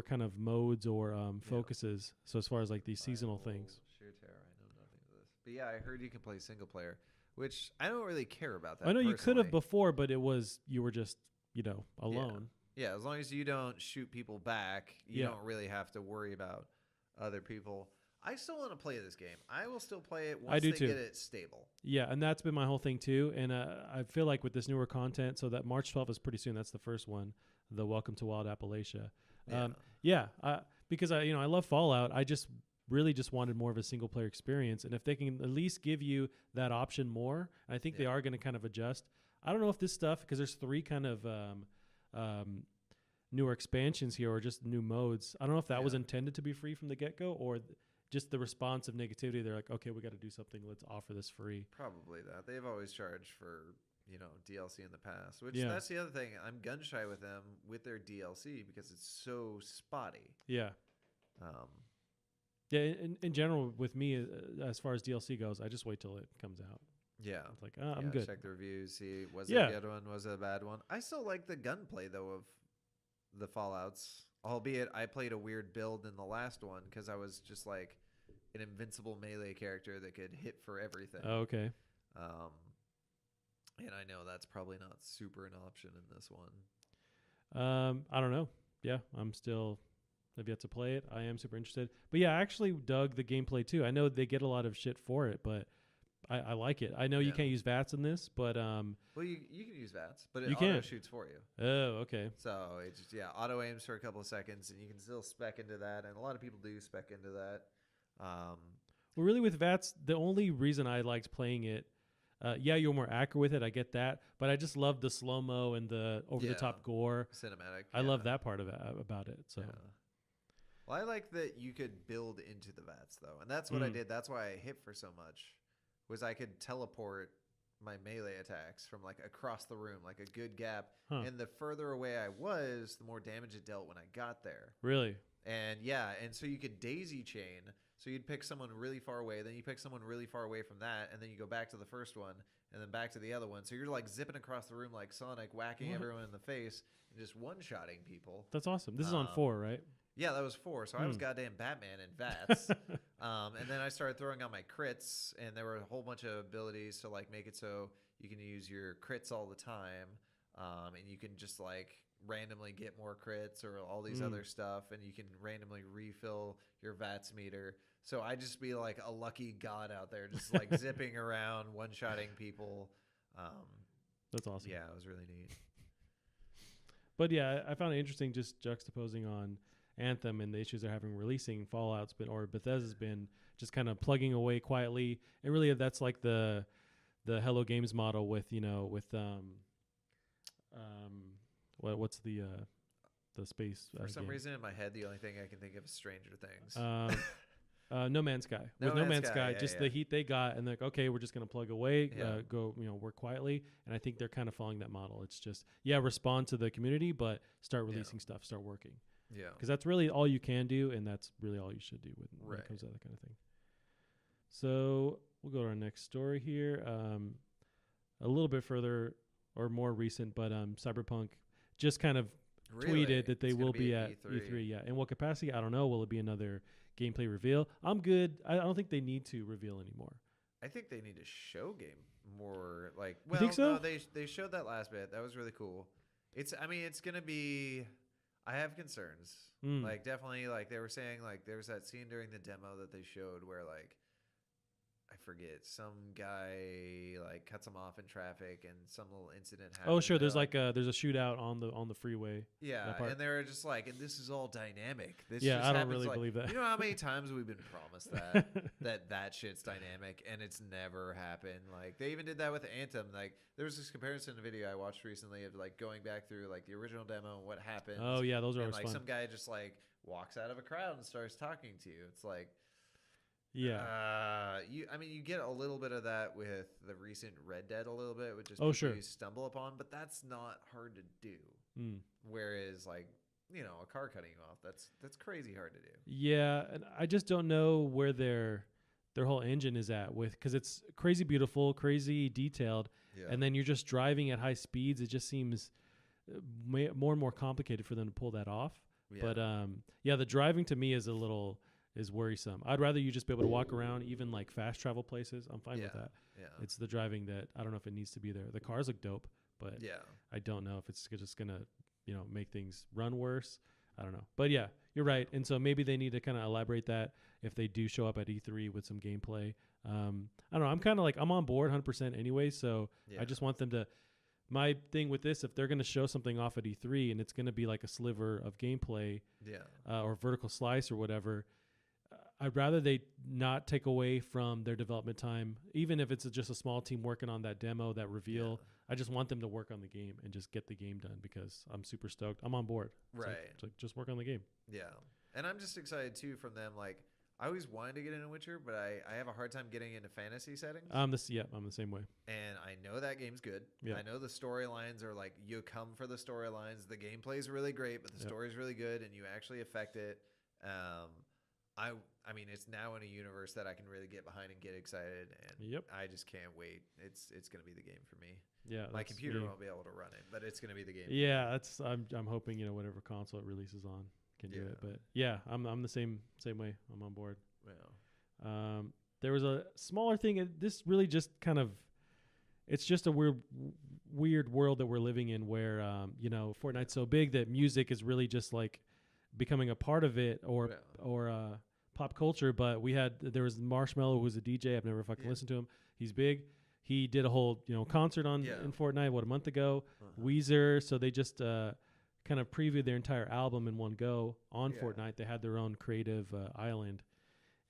S1: kind of modes or focuses. So as far as like these seasonal things.
S2: Sheer terror, I know nothing of this. But yeah, I heard you can play single player, which I don't really care about that.
S1: I know you could have before, but you were just alone.
S2: Yeah, as long as you don't shoot people back, you don't really have to worry about other people. I still want to play this game. I will still play it once they get it stable. Yeah, and that's been my whole thing too. And I feel like with this newer content, so that March 12th is pretty soon. That's the first one, the Welcome to Wild Appalachia. Because I love Fallout. I just really wanted more of a single player experience. And if they can at least give you that option more, I think they are going to kind of adjust. I don't know if this stuff, because there's 3 kind of newer expansions here or just new modes. I don't know if that was intended to be free from the get-go or just the response of negativity. They're like, okay, we got to do something. Let's offer this free. Probably that. They've always charged for, DLC in the past, which that's the other thing. I'm gun shy with them with their DLC because it's so spotty.
S1: Yeah. In general, with me, as far as DLC goes, I just wait till it comes out.
S2: Yeah.
S1: It's like, I'm good.
S2: Check the reviews, see, was it a good one, was it a bad one? I still like the gunplay, though, of the Fallouts. Albeit, I played a weird build in the last one because I was just like an invincible melee character that could hit for everything.
S1: Oh, okay.
S2: And I know that's probably not super an option in this one.
S1: I don't know. Yeah, I've yet to play it. I am super interested. But yeah, I actually dug the gameplay too. I know they get a lot of shit for it, but I like it. I know you can't use VATS in this, but
S2: well, you can use VATS, but it auto shoots for you.
S1: Oh, okay.
S2: So it's just auto aims for a couple of seconds, and you can still spec into that, and a lot of people do spec into that.
S1: Well, really, with VATS, the only reason I liked playing it, you're more accurate with it. I get that, but I just love the slow mo and the over the top gore,
S2: cinematic.
S1: I love that part of it about it. So.
S2: Yeah. Well, I like that you could build into the VATS though, and that's what I did. That's why I hit for so much. Was I could teleport my melee attacks from like across the room, like a good gap. And the further away I was, the more damage it dealt when I got there.
S1: Really?
S2: And and so you could daisy chain. So you'd pick someone really far away, then you pick someone really far away from that, and then you go back to the first one, and then back to the other one. So you're like zipping across the room like Sonic, whacking everyone in the face, and just one-shotting people.
S1: That's awesome. This is on 4, right?
S2: Yeah, that was 4. So I was goddamn Batman in VATS. And then I started throwing on my crits, and there were a whole bunch of abilities to like make it so you can use your crits all the time, and you can just like randomly get more crits or all these other stuff, and you can randomly refill your VATS meter. So I just be like a lucky god out there, just like zipping around, one-shotting people.
S1: That's awesome.
S2: Yeah, it was really neat.
S1: But yeah, I found it interesting just juxtaposing on
S3: Anthem and the issues they're having releasing. Fallout's been, or Bethesda's been just kind of plugging away quietly. And really, that's like the Hello Games model with what's the space
S2: For some
S3: game?
S2: reason in my head, the only thing I can think of is Stranger Things.
S3: No Man's Sky. With No Man's Sky, just the heat they got, and they're like, okay, we're just gonna plug away, go, work quietly. And I think they're kind of following that model. It's just, respond to the community, but start releasing stuff, start working.
S2: Yeah,
S3: because that's really all you can do, and that's really all you should do when it comes to that kind of thing. So we'll go to our next story here. A little bit further or more recent, but Cyberpunk just kind of tweeted that they will be at E3. Yeah, in what capacity? I don't know. Will it be another gameplay reveal? I'm good. I don't think they need to reveal anymore.
S2: I think they need to show game more. Like,
S3: you think so?
S2: No, they showed that last bit. That was really cool. It's gonna be. I have concerns. Like, definitely, like they were saying, like there was that scene during the demo that they showed where like, I forget, some guy like cuts him off in traffic and some little incident happens.
S3: Oh, sure. There's there's a shootout on the freeway.
S2: Yeah, and they were just like, and this is all dynamic. This
S3: I don't really
S2: like,
S3: believe that.
S2: You know how many times we've been promised that shit's dynamic, and it's never happened. Like they even did that with Anthem. Like there was this comparison video I watched recently of like going back through like the original demo and what happened.
S3: Oh yeah, those are always
S2: like
S3: fun.
S2: some guy just like walks out of a crowd and starts talking to you. It's like.
S3: Yeah.
S2: You get a little bit of that with the recent Red Dead a little bit, which is you stumble upon, but that's not hard to do. Whereas like, a car cutting you off, that's crazy hard to do.
S3: Yeah, and I just don't know where their whole engine is at because it's crazy beautiful, crazy detailed, and then you're just driving at high speeds. It just seems more and more complicated for them to pull that off. Yeah. But the driving to me is is worrisome. I'd rather you just be able to walk around, even like fast travel places. I'm fine with that.
S2: Yeah.
S3: It's the driving that I don't know if it needs to be there. The cars look dope, but I don't know if it's just gonna, make things run worse. I don't know. But yeah, you're right. And so maybe they need to kind of elaborate that if they do show up at E3 with some gameplay. I don't know. I'm kind of like, I'm on board 100% anyway. So I just want them to, my thing with this, if they're going to show something off at E3 and it's going to be like a sliver of gameplay or vertical slice or whatever, I'd rather they not take away from their development time, even if it's just a small team working on that demo, that reveal. I just want them to work on the game and just get the game done because I'm super stoked. I'm on board.
S2: Right.
S3: It's like just work on the game.
S2: Yeah. And I'm just excited too from them. Like, I always wanted to get into Witcher, but I have a hard time getting into fantasy settings.
S3: I'm the same way.
S2: And I know that game's good. Yeah. I know the storylines are like, you come for the storylines. The gameplay's really great, but the story's really good and you actually affect it. I mean, it's now in a universe that I can really get behind and get excited, and I just can't wait. It's going to be the game for me.
S3: Yeah,
S2: my computer won't be able to run it, but it's going to be the game.
S3: Yeah, that's I'm hoping whatever console it releases on can do it. But yeah, I'm the same way. I'm on board.
S2: Yeah.
S3: There was a smaller thing. This really just kind of, it's just a weird world that we're living in where Fortnite's so big that music is really just like becoming a part of it or pop culture. But there was Marshmello, who's a DJ. I've never fucking listened to him. He's big. He did a whole concert in Fortnite a month ago. Weezer, so they just kind of previewed their entire album in one go on Fortnite. They had their own creative island,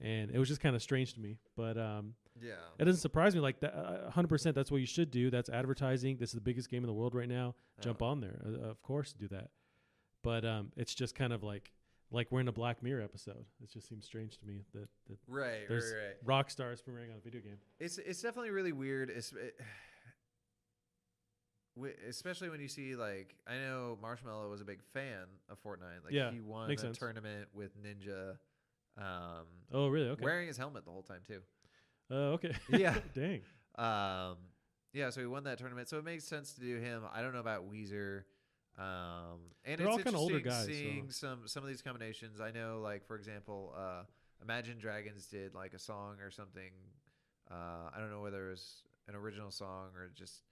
S3: and it was just kind of strange to me. But it doesn't surprise me. Like that, 100%. That's what you should do. That's advertising. This is the biggest game in the world right now. Jump on there. Of course, do that. But it's just kind of like we're in a Black Mirror episode. It just seems strange to me that there's rock stars premiering on a video game.
S2: It's definitely really weird. Especially when you see, like, I know Marshmello was a big fan of Fortnite. Like, he won a tournament with Ninja.
S3: Oh, really? Okay.
S2: Wearing his helmet the whole time too.
S3: Okay.
S2: Yeah.
S3: Dang.
S2: Yeah. So he won that tournament. So it makes sense to do him. I don't know about Weezer. And
S3: they're all kind of older guys.
S2: Seeing some of these combinations. I know, like, for example, Imagine Dragons did like a song or something. I don't know whether it was an original song or just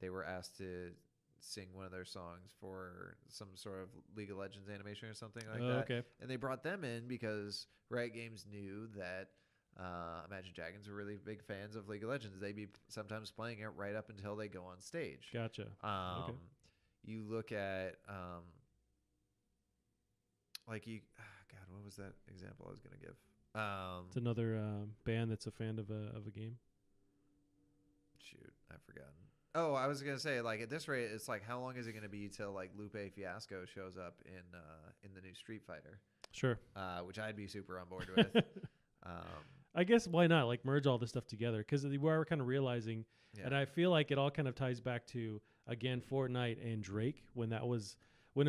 S2: they were asked to sing one of their songs for some sort of League of Legends animation or something like that.
S3: Okay.
S2: And they brought them in because Riot Games knew that Imagine Dragons were really big fans of League of Legends. They'd be sometimes playing it right up until they go on stage.
S3: Gotcha. Okay.
S2: You look at like you, God, what was that example I was gonna give?
S3: It's another band that's a fan of a game.
S2: Shoot, I've forgotten. Oh, I was gonna say, like, at this rate, it's like, how long is it gonna be till like Lupe Fiasco shows up in the new Street Fighter?
S3: Sure.
S2: Which I'd be super on board with.
S3: I guess why not, like, merge all this stuff together, because we are kind of realizing, and I feel like it all kind of ties back to, again, Fortnite and Drake, when it was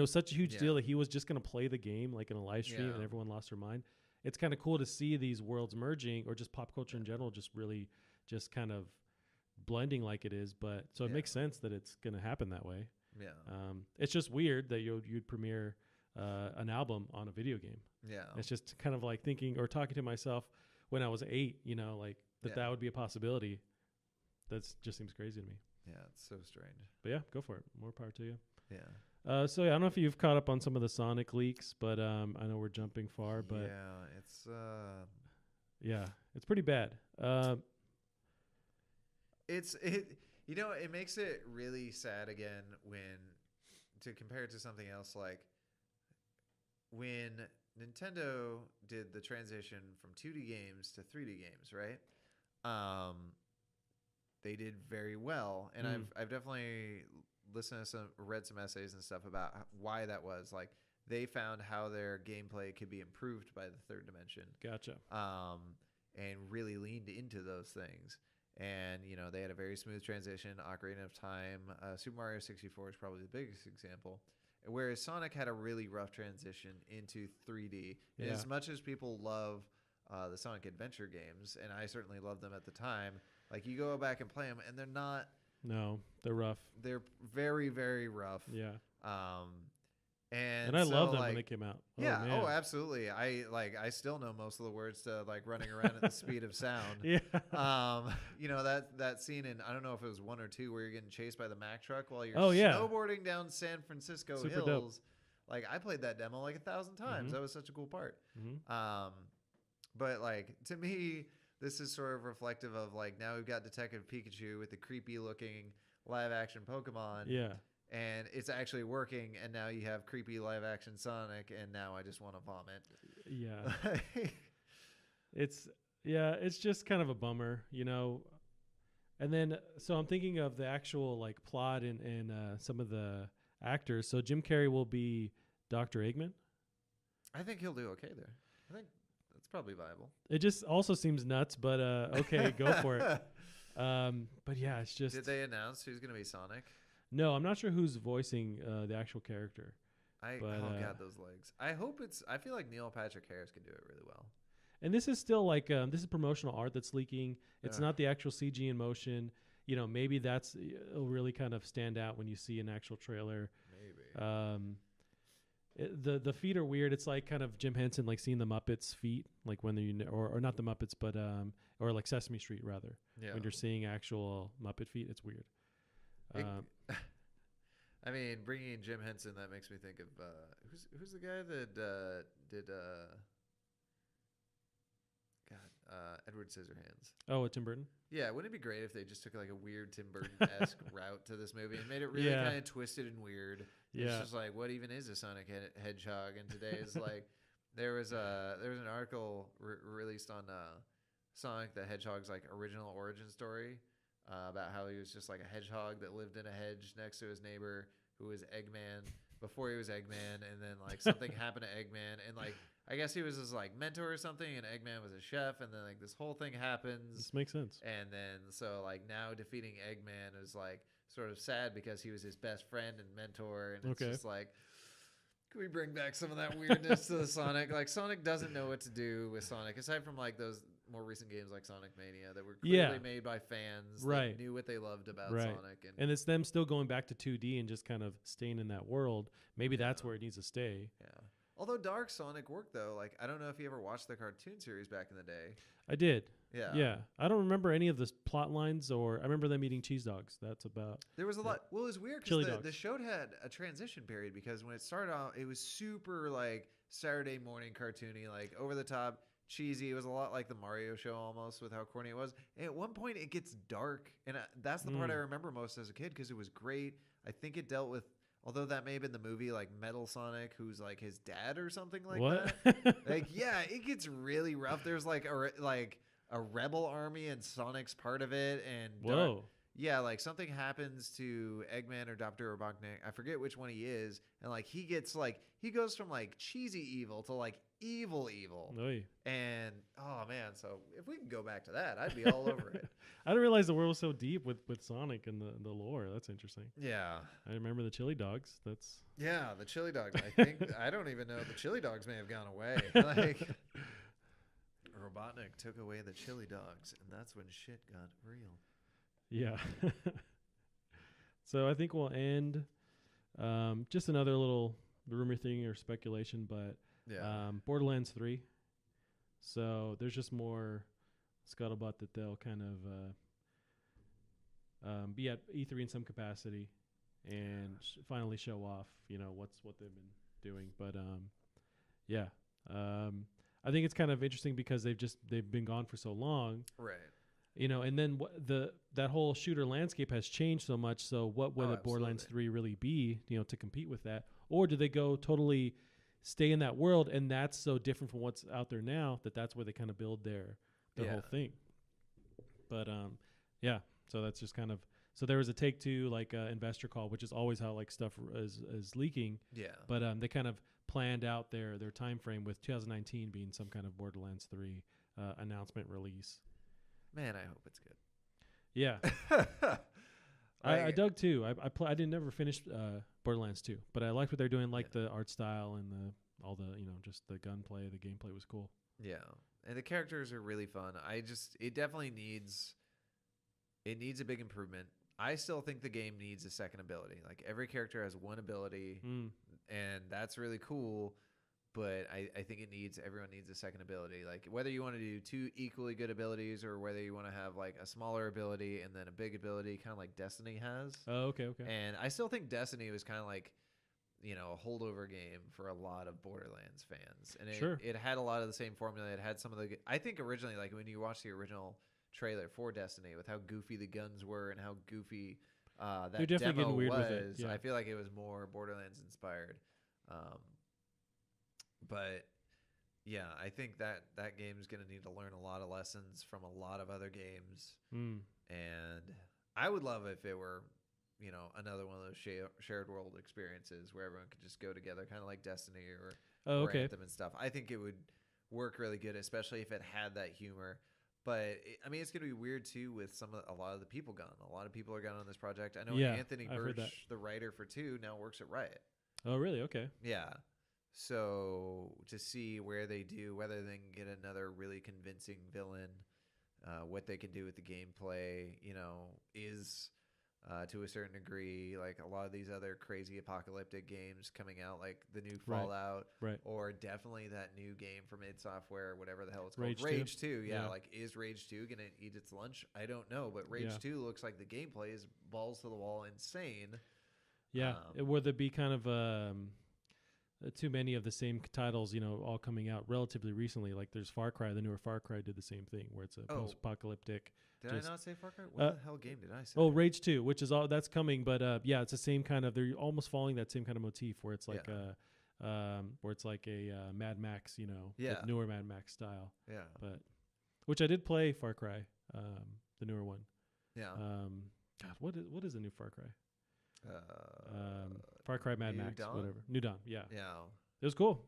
S3: such a huge deal that he was just going to play the game like in a live stream and everyone lost their mind. It's kind of cool to see these worlds merging, or just pop culture in general just really just kind of blending like it is. But so it makes sense that it's going to happen that way.
S2: Yeah.
S3: It's just weird that you'd premiere an album on a video game.
S2: Yeah.
S3: It's just kind of like thinking or talking to myself when I was 8, like that would be a possibility. That's just seems crazy to me.
S2: Yeah, it's so strange.
S3: But yeah, go for it. More power to you.
S2: Yeah.
S3: So yeah, I don't know if you've caught up on some of the Sonic leaks, but I know we're jumping far, but it's pretty bad.
S2: It makes it really sad again when to compare it to something else, like when Nintendo did the transition from 2D games to 3D games, right? They did very well, and I've definitely read some essays and stuff about why that was. Like, they found how their gameplay could be improved by the third dimension.
S3: Gotcha.
S2: And really leaned into those things. And, they had a very smooth transition. Ocarina of Time, Super Mario 64 is probably the biggest example. Whereas Sonic had a really rough transition into 3D. Yeah. And as much as people love the Sonic Adventure games, and I certainly loved them at the time, like, you go back and play them, and they're not...
S3: No, they're rough.
S2: They're very, very rough.
S3: Yeah.
S2: And
S3: I loved them when they came out.
S2: Yeah. Oh, absolutely. I still know most of the words to, like, running around at the speed of sound.
S3: Yeah.
S2: That scene in, I don't know if it was 1 or 2, where you're getting chased by the Mack truck while you're snowboarding down San Francisco
S3: Super
S2: hills.
S3: Dope.
S2: Like, I played that demo like 1,000 times. That was such a cool part. But, like, to me, this is sort of reflective of, like, now we've got Detective Pikachu with the creepy looking live action Pokemon.
S3: Yeah.
S2: And it's actually working, and now you have creepy live action Sonic, and now I just want to vomit.
S3: Yeah. It's just kind of a bummer, And then, so I'm thinking of the actual, like, plot and some of the actors. So Jim Carrey will be Dr. Eggman.
S2: I think he'll do okay there. I think that's probably viable.
S3: It just also seems nuts, but okay, go for it. But yeah, it's just...
S2: Did they announce who's going to be Sonic?
S3: No, I'm not sure who's voicing the actual character.
S2: God, those legs. I feel like Neil Patrick Harris can do it really well.
S3: And this is still like, this is promotional art that's leaking. It's not the actual CG in motion. Maybe it'll really kind of stand out when you see an actual trailer.
S2: Maybe.
S3: The feet are weird. It's like kind of Jim Henson, like seeing the Muppets feet, like when or not the Muppets, but or like Sesame Street rather. Yeah. When you're seeing actual Muppet feet, it's weird.
S2: I mean, bringing in Jim Henson, that makes me think of who's the guy that did Edward Scissorhands.
S3: Oh, Tim Burton?
S2: Yeah, wouldn't it be great if they just took like a weird Tim Burton-esque route to this movie and made it really kind of twisted and weird? Yeah. It's just like, what even is a Sonic Hedgehog? And today is like, there was an article released on Sonic the Hedgehog's like original origin story. About how he was just like a hedgehog that lived in a hedge next to his neighbor who was Eggman before he was Eggman, and then like something happened to Eggman, and like I guess he was his like mentor or something, and Eggman was a chef, and then like this whole thing happens.
S3: This makes sense.
S2: And then so like now defeating Eggman is like sort of sad because he was his best friend and mentor, and it's just like, can we bring back some of that weirdness to the Sonic? Like, Sonic doesn't know what to do with Sonic, aside from like those more recent games like Sonic Mania that were clearly made by fans that knew what they loved about Sonic.
S3: And it's them still going back to 2D and just kind of staying in that world. Maybe that's where it needs to stay.
S2: Yeah. Although Dark Sonic worked, though. Like, I don't know if you ever watched the cartoon series back in the day.
S3: I did.
S2: Yeah.
S3: Yeah. I don't remember any of the plot lines, or I remember them eating cheese dogs. That's about...
S2: There was a lot... Well, it was weird because the show had a transition period, because when it started out, it was super, like, Saturday morning cartoony, like, over the top, cheesy. It was a lot like the Mario show almost, with how corny it was. And at one point, it gets dark. And that's the part I remember most as a kid, because it was great. I think it dealt with Although that may have been the movie, like Metal Sonic, who's like his dad or something like
S1: What?
S2: that. Like, yeah, it gets really rough. There's like a rebel army, and Sonic's part of it. And
S1: Whoa.
S2: yeah, like something happens to Eggman or Dr. Robotnik. I forget which one he is. And like he goes from like cheesy evil to like evil.
S1: Oy.
S2: And oh man, so if we can go back to that, I'd be all over it.
S1: I didn't realize the world was so deep with Sonic and the lore. That's interesting.
S2: Yeah.
S1: I remember the chili dogs. That's
S2: Yeah, the chili dogs. I think I don't even know. The chili dogs may have gone away. Like Robotnik took away the chili dogs, and that's when shit got real.
S1: yeah. So I think we'll end. Just another little rumor thing or speculation, but
S2: Yeah.
S1: Borderlands 3. So there's just more scuttlebutt that they'll kind of be at E3 in some capacity and finally show off, what they've been doing. But yeah, I think it's kind of interesting because they've been gone for so long,
S2: Right.
S1: And then that whole shooter landscape has changed so much. So what would Borderlands 3 really be, to compete with that? Or do they go totally stay in that world, and that's so different from what's out there now that's where they kind of build their whole thing. But yeah, so that's just kind of, so there was a Take-Two like investor call, which is always how like stuff is leaking.
S2: Yeah.
S1: But they kind of planned out their time frame with 2019 being some kind of Borderlands 3 announcement release.
S2: Man, I hope it's good.
S1: Yeah. I dug too. I didn't never finish Borderlands 2, but I liked what they're doing, like the art style and all the just the gunplay, the gameplay was cool.
S2: Yeah, and the characters are really fun. It definitely needs a big improvement. I still think the game needs a second ability. Like every character has one ability, and that's really cool. But I think everyone needs a second ability. Like whether you want to do two equally good abilities or whether you want to have like a smaller ability and then a big ability, kind of like Destiny has.
S1: Oh, okay.
S2: And I still think Destiny was kind of like, a holdover game for a lot of Borderlands fans. And it had a lot of the same formula. It had some of the, I think originally, like when you watch the original trailer for Destiny with how goofy the guns were and how goofy that demo
S1: weird
S2: was,
S1: with it. Yeah.
S2: I feel like it was more Borderlands inspired. But yeah, I think that game is going to need to learn a lot of lessons from a lot of other games. And I would love if it were, another one of those shared world experiences where everyone could just go together, kind of like Destiny or Anthem and stuff. I think it would work really good, especially if it had that humor. But it's going to be weird too with a lot of the people gone. A lot of people are gone on this project. I know Anthony Birch, the writer for 2, now works at Riot.
S1: Oh, really? Okay.
S2: Yeah. So to see where they do, whether they can get another really convincing villain, what they can do with the gameplay, is to a certain degree like a lot of these other crazy apocalyptic games coming out, like the new Fallout,
S1: right.
S2: Or definitely that new game from id Software, whatever the hell it's called,
S1: Rage
S2: 2. Yeah, like is Rage 2 gonna eat its lunch? I don't know, but Rage 2 looks like the gameplay is balls to the wall insane.
S1: Yeah, would there be kind of too many of the same titles, all coming out relatively recently? Like there's Far Cry, the newer Far Cry did the same thing, where it's a post-apocalyptic.
S2: Did I not say Far Cry? What the hell game did I say?
S1: Oh, Rage 2, which is that's coming, but yeah, it's the same kind of. They're almost following that same kind of motif, where it's like where it's like a Mad Max, like newer Mad Max style.
S2: Yeah,
S1: but which I did play Far Cry, the newer one.
S2: Yeah.
S1: God, what is the new Far Cry? Far Cry Mad Max, whatever. New Dawn, yeah. It was cool.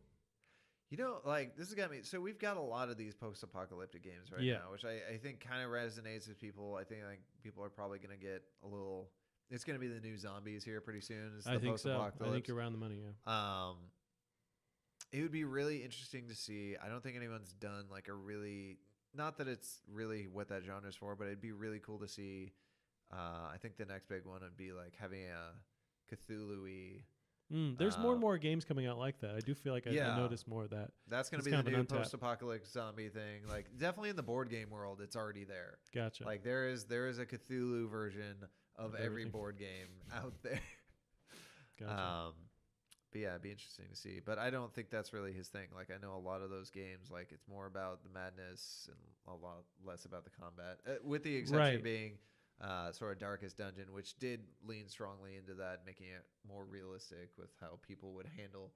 S2: Like this has got me. So we've got a lot of these post-apocalyptic games right now, which I think kind of resonates with people. I think like people are probably going to get a little. It's going to be the new zombies here pretty soon.
S1: I think so. I think you're around the money. Yeah.
S2: It would be really interesting to see. I don't think anyone's done like a really. Not that it's really what that genre is for, but it'd be really cool to see. I think the next big one would be like having a Cthulhu-y.
S1: There's more and more games coming out like that. I do feel like I noticed more of that.
S2: That's going to be the new post-apocalyptic zombie thing. Like definitely in the board game world, it's already there.
S1: Gotcha.
S2: Like there is a Cthulhu version of every board game out there.
S1: Gotcha.
S2: But yeah, it'd be interesting to see. But I don't think that's really his thing. Like I know a lot of those games, like it's more about the madness and a lot less about the combat. With the exception being sort of Darkest Dungeon, which did lean strongly into that, making it more realistic with how people would handle,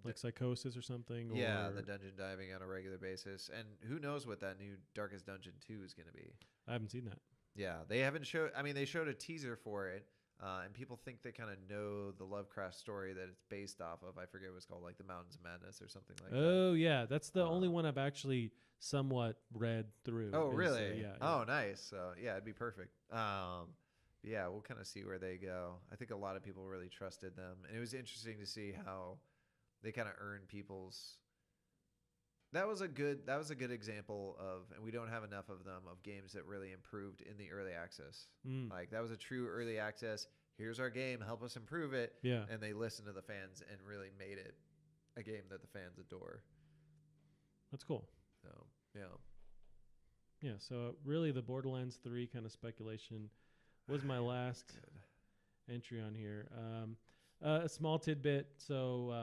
S3: like Psychosis or something.
S2: Yeah,
S3: or
S2: the dungeon diving on a regular basis. And who knows what that new Darkest Dungeon 2 is going to be.
S3: I haven't seen that.
S2: Yeah, they haven't showed. I mean, they showed a teaser for it, and people think they kind of know the Lovecraft story that it's based off of. I forget what it's called, like the Mountains of Madness or something like that.
S3: Oh yeah, that's the only one I've actually somewhat read through.
S2: Oh really?
S3: Yeah.
S2: Oh nice. So yeah, it'd be perfect. Yeah, we'll kind of see where they go. I think a lot of people really trusted them, and it was interesting to see how they kind of earned people's. That was a good example of, and we don't have enough of them, of games that really improved in the early access. Like that was a true early access. Here's our game, help us improve it.
S3: Yeah.
S2: And they listened to the fans and really made it a game that the fans adore.
S3: That's cool.
S2: So yeah.
S3: Yeah. So really, the Borderlands 3 kind of speculation was my last entry on here. A small tidbit. So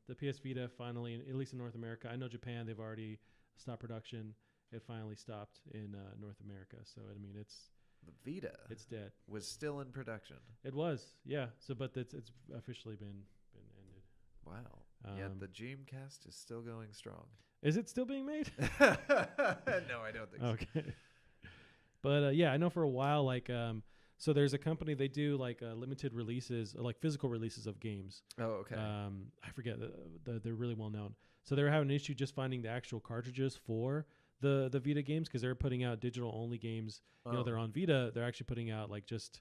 S3: the PS Vita finally, at least in North America, I know Japan, they've already stopped production. It finally stopped in North America. So, I mean, it's...
S2: The Vita.
S3: It's dead.
S2: Was still in production.
S3: It was, yeah. So, but it's officially been ended.
S2: Wow. Yet the Dreamcast is still going strong.
S3: Is it still being made?
S2: No, I don't think so.
S3: Okay. But, yeah, I know for a while, like... so there's a company, they do like limited releases, like physical releases of games.
S2: Oh, okay.
S3: I forget, they're really well known. So they were having an issue just finding the actual cartridges for the Vita games, because they're putting out digital only games. You know, they're on Vita. They're actually putting out like just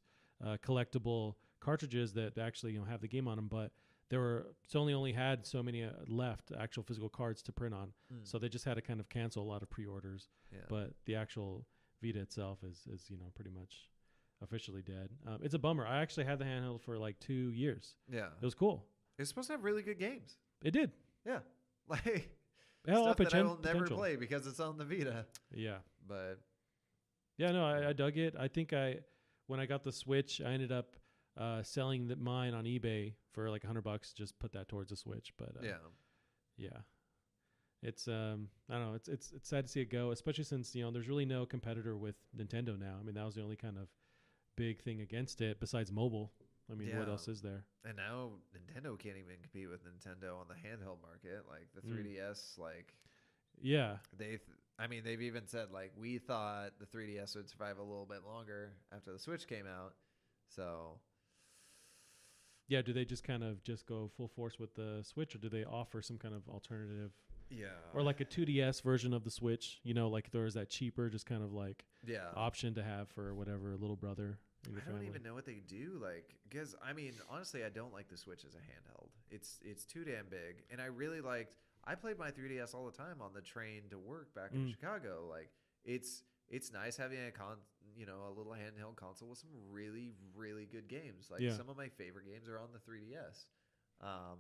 S3: collectible cartridges that actually have the game on them. But Sony only had so many left, actual physical cards to print on. So they just had to kind of cancel a lot of pre-orders. Yeah. But the actual Vita itself is pretty much officially dead. It's a bummer. I actually had the handheld for like 2 years.
S2: Yeah.
S3: It was cool.
S2: It's supposed to have really good games.
S3: It did.
S2: Yeah. Like stuff that I will never play because it's on the Vita.
S3: Yeah.
S2: But
S3: yeah, no, I dug it. I think when I got the Switch, I ended up selling mine on eBay for like $100. Just put that towards the Switch. But yeah. It's I don't know. It's sad to see it go, especially since there's really no competitor with Nintendo now. I mean, that was the only kind of big thing against it besides mobile. I mean, what else is there?
S2: And now Nintendo can't even compete with Nintendo on the handheld market. Like the 3DS, like
S3: yeah,
S2: they've even said like we thought the 3DS would survive a little bit longer after the Switch came out. So
S3: yeah, do they just kind of go full force with the Switch, or do they offer some kind of alternative?
S2: Yeah.
S3: Or like a 2DS version of the Switch, like there was that cheaper, just kind of like option to have for whatever little brother in your family.
S2: I don't even know what they do. Like, because I mean, honestly, I don't like the Switch as a handheld. It's too damn big. And I played my 3DS all the time on the train to work back in Chicago. Like it's nice having a little handheld console with some really, really good games. Like some of my favorite games are on the 3DS.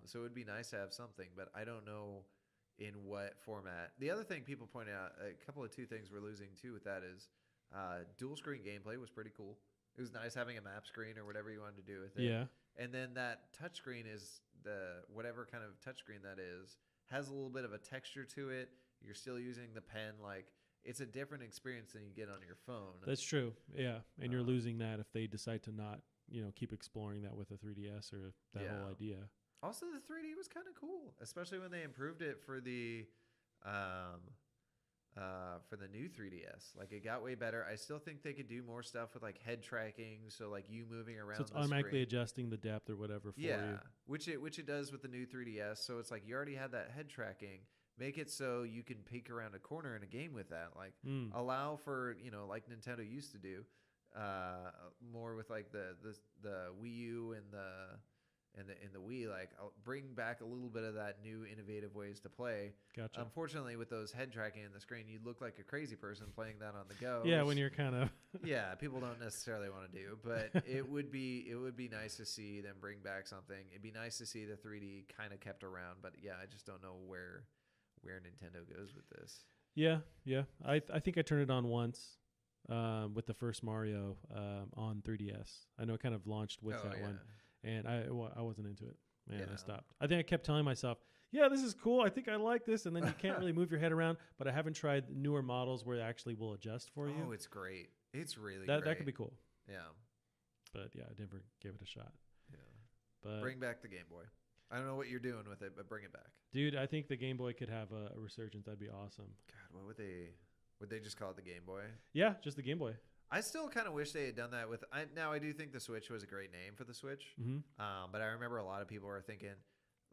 S2: So it would be nice to have something, but I don't know in what format. The other thing people point out, two things we're losing too with that is dual screen gameplay was pretty cool. It was nice having a map screen or whatever you wanted to do with it.
S3: Yeah.
S2: And then that touchscreen is whatever kind of touchscreen that is, has a little bit of a texture to it. You're still using the pen. Like it's a different experience than you get on your phone.
S3: That's true. Yeah. And you're losing that if they decide to not, keep exploring that with a 3DS or that whole idea.
S2: Also, the 3D was kind of cool, especially when they improved it for the new 3DS. Like it got way better. I still think they could do more stuff with like head tracking, so like you moving around.
S3: So it's automatically adjusting the depth or whatever for you.
S2: which it does with the new 3DS. So it's like you already had that head tracking. Make it so you can peek around a corner in a game with that. Like allow for like Nintendo used to do, more with like the Wii U and the Wii, like I'll bring back a little bit of that new innovative ways to play.
S3: Gotcha.
S2: Unfortunately, with those head tracking in the screen, you look like a crazy person playing that on the go.
S3: Yeah, when you're kind of
S2: people don't necessarily want to do, but it would be nice to see them bring back something. It'd be nice to see the 3D kind of kept around, but yeah, I just don't know where Nintendo goes with this.
S3: Yeah. I think I turned it on once with the first Mario on 3DS. I know it kind of launched with that one. And I wasn't into it. Man, I stopped. I think I kept telling myself, yeah, this is cool. I think I like this. And then you can't really move your head around. But I haven't tried newer models where it actually will adjust for you.
S2: Oh, it's great. It's really
S1: that
S2: great.
S1: could be cool.
S2: Yeah.
S1: But yeah, I never gave it a shot.
S2: Yeah.
S1: But
S2: Bring back the Game Boy. I don't know what you're doing with it, but bring it back.
S1: dude, I think the Game Boy could have a resurgence. That'd be awesome.
S2: God, what would they? Would they just call it the Game Boy?
S1: Yeah, just the Game Boy.
S2: I still kind of wish they had done that with. Now I do think the Switch was a great name for the Switch.
S1: Mm-hmm.
S2: But I remember a lot of people were thinking,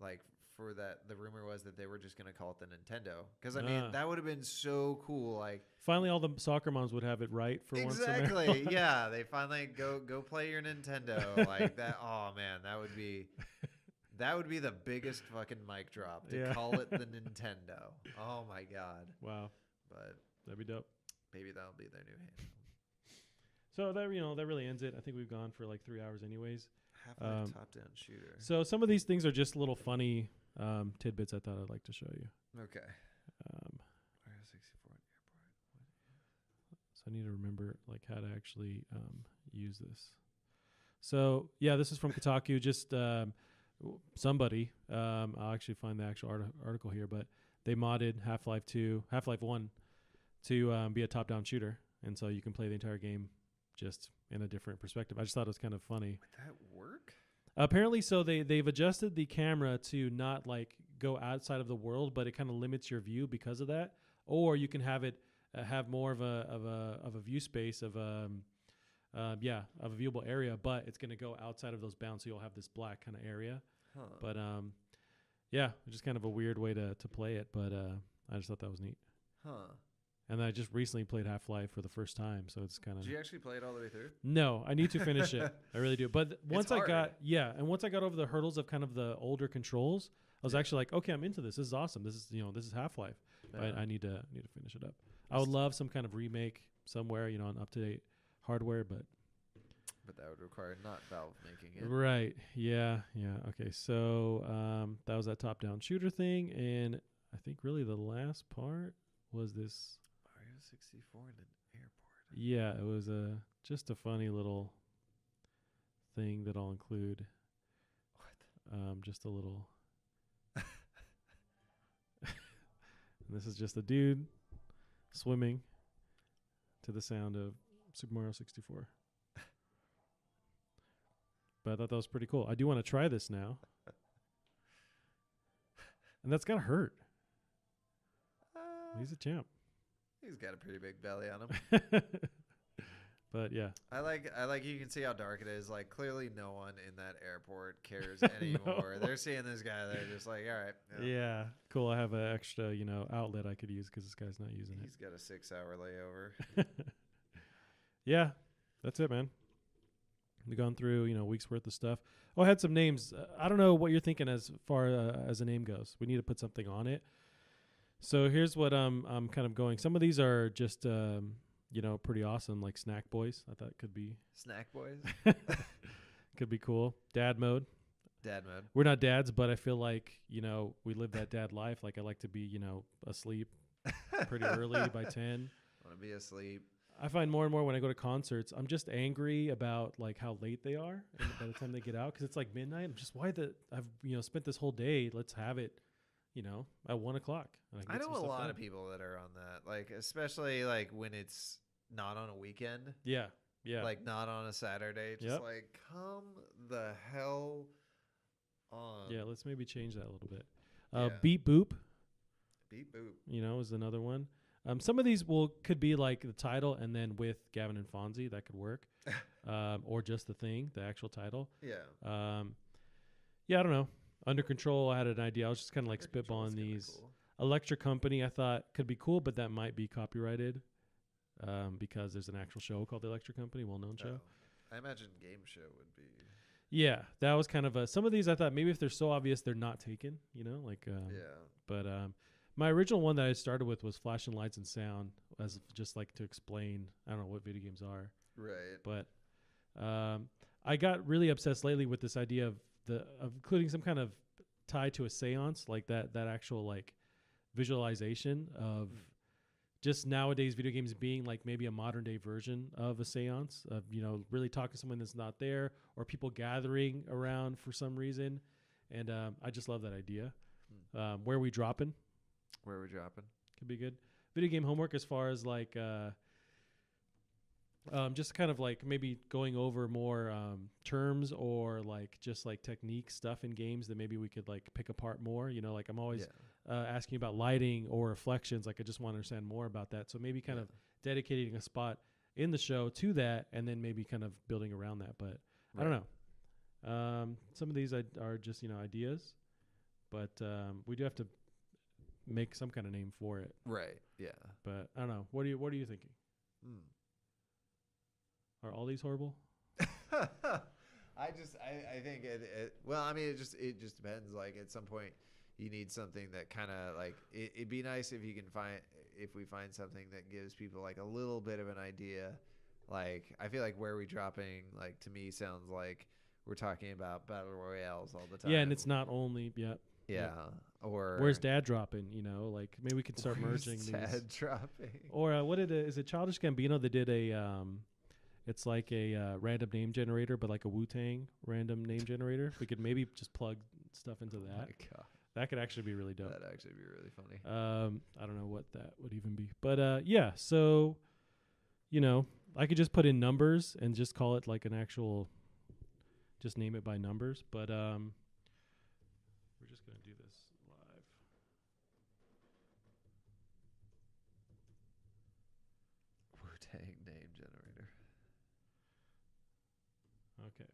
S2: like, for that, the rumor was that they were just going to call it the Nintendo. Because, I mean, that would have been so cool. Like,
S1: finally, all the soccer moms would have it right for once.
S2: Exactly. Yeah. They finally go play your Nintendo. Like, that. Oh, man. That would be the biggest fucking mic drop to call it the Nintendo. Oh, my God.
S1: Wow.
S2: But
S1: that'd be dope.
S2: maybe that'll be their new handle.
S1: So that that really ends it. I think we've gone for like 3 hours anyways.
S2: Half-Life top-down shooter.
S1: So some of these things are just little funny tidbits I thought I'd like to show you.
S2: Okay. Mario 64 at airport.
S1: So I need to remember like how to actually use this. So yeah, this is from Kotaku. Just somebody. I'll actually find the actual article here, but they modded Half-Life 2, Half-Life 1 to be a top-down shooter, and so you can play the entire game just in a different perspective. I just thought it was kind of funny.
S2: Would that work?
S1: Apparently, so they've adjusted the camera to not like go outside of the world, but it kind of limits your view because of that. Or you can have it have more of a view space of a viewable area, but it's going to go outside of those bounds, so you'll have this black kind of area.
S2: Huh.
S1: But yeah, just kind of a weird way to play it. But I just thought that was neat.
S2: Huh.
S1: And I just recently played Half-Life for the first time, so it's kind of.
S2: Did you actually play it all the way through?
S1: No, I need to finish it. I really do. But once
S2: hard.
S1: and once I got over the hurdles of kind of the older controls, I was actually like, okay, I'm into this. This is awesome. This is this is Half-Life.
S2: Yeah.
S1: I need to finish it up. I would love some kind of remake somewhere, on up-to-date hardware, but
S2: that would require not Valve making it.
S1: right, yeah. Okay, so that was that top-down shooter thing, and I think really the last part was this.
S2: Mario 64 in an airport.
S1: Yeah, it was just a funny little thing that I'll include.
S2: What?
S1: Just a little. And this is just a dude swimming to the sound of Super Mario 64. But I thought that was pretty cool. I do want to try this now. And that's gotta hurt. He's a champ.
S2: He's got a pretty big belly on him.
S1: But yeah.
S2: I like you can see how dark it is. Like clearly no one in that airport cares anymore.
S1: No.
S2: They're seeing this guy, they're just like, all right.
S1: Yeah. Cool. I have an extra, outlet I could use because this guy's not using
S2: He's got a 6-hour layover.
S1: it. Yeah. That's it, man. We've gone through, a week's worth of stuff. Oh, I had some names. I don't know what you're thinking as far as a name goes. We need to put something on it. So here's what I'm kind of going. Some of these are just, pretty awesome, like Snack Boys. I thought could be.
S2: Snack Boys?
S1: Could be cool. Dad mode.
S2: Dad mode.
S1: We're not dads, but I feel like, we live that dad life. Like I like to be, asleep pretty early by 10.
S2: Want to be asleep.
S1: I find more and more when I go to concerts, I'm just angry about like how late they are and by the time they get out, because it's like midnight. I'm just I've spent this whole day. Let's have it, at 1 o'clock.
S2: I know a lot of people that are on that, like especially like when it's not on a weekend.
S1: Yeah, yeah.
S2: Like not on a Saturday. Just like come the hell on.
S1: Yeah, let's maybe change that a little bit.
S2: Yeah.
S1: Beep Boop.
S2: Beep Boop.
S1: Is another one. Some of these could be like the title and then with Gavin and Fonzie, that could work. Or just the thing, the actual title.
S2: Yeah.
S1: Yeah, I don't know. Under Control, I had an idea. I was just kind of like spitballing these. Cool. Electric Company, I thought could be cool, but that might be copyrighted because there's an actual show called The Electric Company, well-known show.
S2: I imagine Game Show would be.
S1: Yeah, that was kind of some of these I thought maybe if they're so obvious, they're not taken,
S2: yeah.
S1: But my original one that I started with was Flashing Lights and Sound, as just like to explain, I don't know what video games are.
S2: Right.
S1: But I got really obsessed lately with this idea of including some kind of tie to a seance, like that actual like visualization of just nowadays video games being like maybe a modern day version of a seance of, really talking to someone that's not there or people gathering around for some reason. And I just love that idea. Where are we dropping?
S2: Where are we dropping?
S1: Could be good. Video game homework as far as like Just kind of like maybe going over more terms or like just like technique stuff in games that maybe we could like pick apart more. You know, like I'm always asking about lighting or reflections. Like I just want to understand more about that. So maybe kind of dedicating a spot in the show to that, and then maybe kind of building around that. But I don't know. Some of these are just ideas, but we do have to make some kind of name for it.
S2: Right. Yeah.
S1: But I don't know. What are you thinking? Are all these horrible?
S2: I think well, I mean, it just depends. Like at some point you need something that kind of like, it'd be nice if we find something that gives people like a little bit of an idea. Like I feel like Where We Dropping, like to me sounds like we're talking about battle royales all the time.
S1: Yeah. And it's not only,
S2: Yeah. Or
S1: Where's Dad Dropping? Like maybe we could start merging these.
S2: Dad Dropping?
S1: Or is it Childish Gambino that did a it's like a random name generator, but like a Wu-Tang random name generator. We could maybe just plug stuff into that.
S2: Oh my God.
S1: That could actually be really dope.
S2: That'd actually be really funny.
S1: I don't know what that would even be, but yeah. So, I could just put in numbers and just call it like an actual, just name it by numbers. But we're just gonna do this live.
S2: Wu-Tang name generator.
S1: Okay.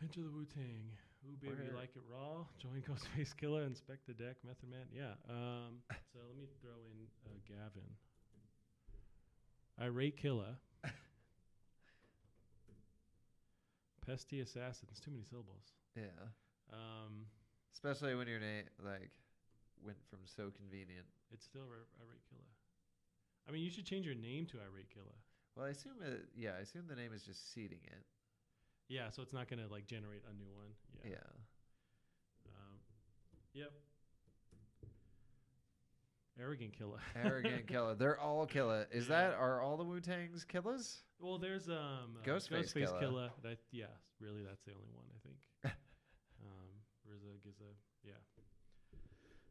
S1: Enter the Wu-Tang. Ooh, baby, you like it raw? Join Ghostface Killer, inspect the deck, Method Man. Yeah. So let me throw in Gavin. Irate Killer. Pesty Assassins. Too many syllables.
S2: Yeah. Especially when your name went from so convenient.
S1: It's still Irate Killer. I mean, you should change your name to Irate Killer.
S2: Well, I assume the name is just seeding it.
S1: Yeah, so it's not going to like generate a new one. Yeah. Yep. Arrogant Killer.
S2: Arrogant Killer. They're all killer. Are all the Wu-Tangs killers?
S1: Well, there's
S2: Ghostface
S1: Killer. Really, that's the only one I think. RZA, Gizza, yeah.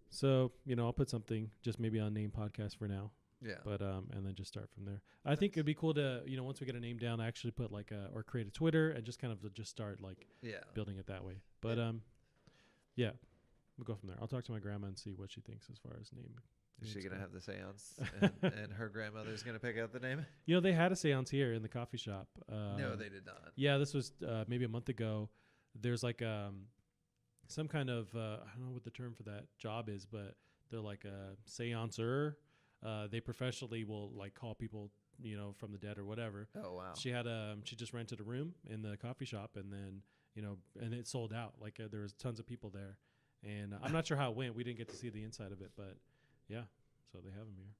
S1: So I'll put something just maybe on Name Podcast for now.
S2: Yeah.
S1: But and then just start from there. I think it'd be cool to once we get a name down, actually put like or create a Twitter and just kind of just start like building it that way. But yeah, we'll go from there. I'll talk to my grandma and see what she thinks as far as name.
S2: Is she gonna have the seance and her grandmother's gonna pick out the name?
S1: They had a seance here in the coffee shop.
S2: No, they did not.
S1: Yeah, this was maybe a month ago. There's like some kind of I don't know what the term for that job is, but they're like a seanceur. They professionally will like call people, from the dead or whatever.
S2: Oh wow!
S1: She just rented a room in the coffee shop, and then and it sold out. Like there was tons of people there, and I'm not sure how it went. We didn't get to see the inside of it, but yeah. So they have them here.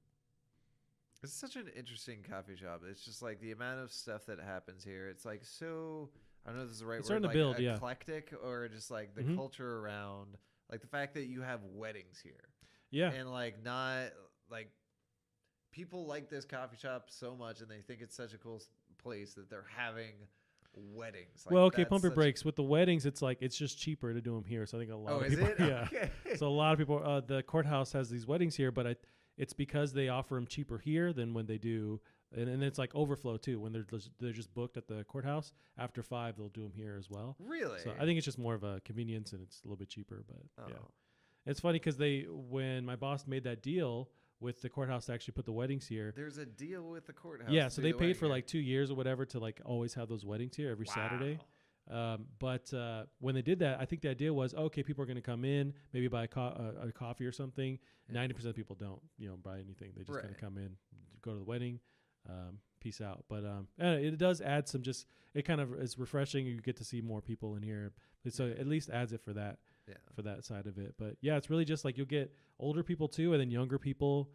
S2: It's such an interesting coffee shop. It's just like the amount of stuff that happens here. It's like so. I don't know if this is the right word.
S1: Starting
S2: like
S1: to build,
S2: eclectic, or just like the culture around, like the fact that you have weddings here.
S1: Yeah,
S2: and like not like. People like this coffee shop so much, and they think it's such a cool place that they're having weddings. Like,
S1: well, okay, pump your brakes. With the weddings, it's like it's just cheaper to do them here. So I think a lot of people.
S2: Is it?
S1: Yeah. Okay. So a lot of people. The courthouse has these weddings here, but it's because they offer them cheaper here than when they do, and it's like overflow too. When they're just booked at the courthouse after 5, they'll do them here as well.
S2: Really?
S1: So I think it's just more of a convenience, and it's a little bit cheaper. But yeah, it's funny because when my boss made that deal with the courthouse to actually put the weddings here.
S2: There's a deal with the courthouse.
S1: Yeah, so they paid for like 2 years or whatever to like always have those weddings here every Saturday. But when they did that, I think the idea was, okay, people are going to come in, maybe buy a coffee or something. 90% of people don't, buy anything. They just kind of come in, go to the wedding, peace out. But it does add some it kind of is refreshing. You get to see more people in here. So at least adds it for that. Yeah. For that side of it. But yeah, it's really just like you'll get older people too, and then younger people,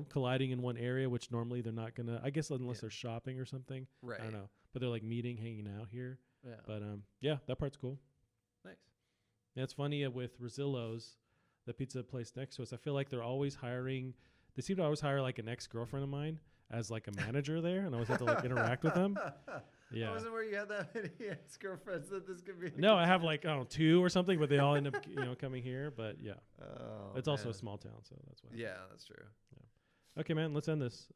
S1: colliding in one area, which normally they're not gonna, I guess, unless they're shopping or something. Right. I don't know. But they're like hanging out here. Yeah. But yeah, that part's cool.
S2: Nice.
S1: And it's funny with Rosillo's, the pizza place next to us. I feel like they're always hiring. They seem to always hire like an ex-girlfriend of mine as like a manager there, and I always have to like interact with them. Yeah.
S2: I wasn't where you had that many ex-girlfriends that this could be.
S1: No, I have like, I don't know, 2 or something, but they all end up, coming here. But yeah, it's also a small town, so that's why.
S2: Yeah, that's true.
S1: Yeah. Okay, man, let's end this.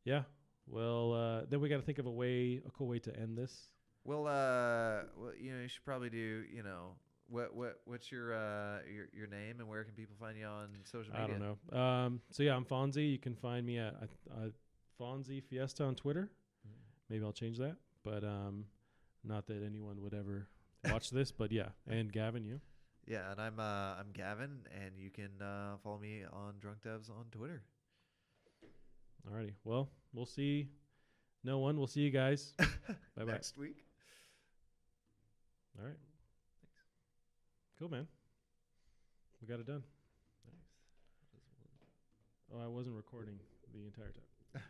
S3: Yeah. Well, then we got to think of a cool way to end this.
S2: Well, you should probably do, what's your name and where can people find you on social media?
S3: I don't know. So yeah, I'm Fonzie. You can find me at Fonzie Fiesta on Twitter. Maybe I'll change that, but not that anyone would ever watch this. But yeah, and Gavin, you.
S2: Yeah, and I'm Gavin, and you can follow me on Drunk Devs on Twitter.
S3: Alrighty. Well, we'll see. No one. We'll see you guys. Bye bye.
S2: Next week.
S3: All right. Thanks. Cool, man. We got it done.
S2: Nice.
S3: Oh, I wasn't recording the entire time.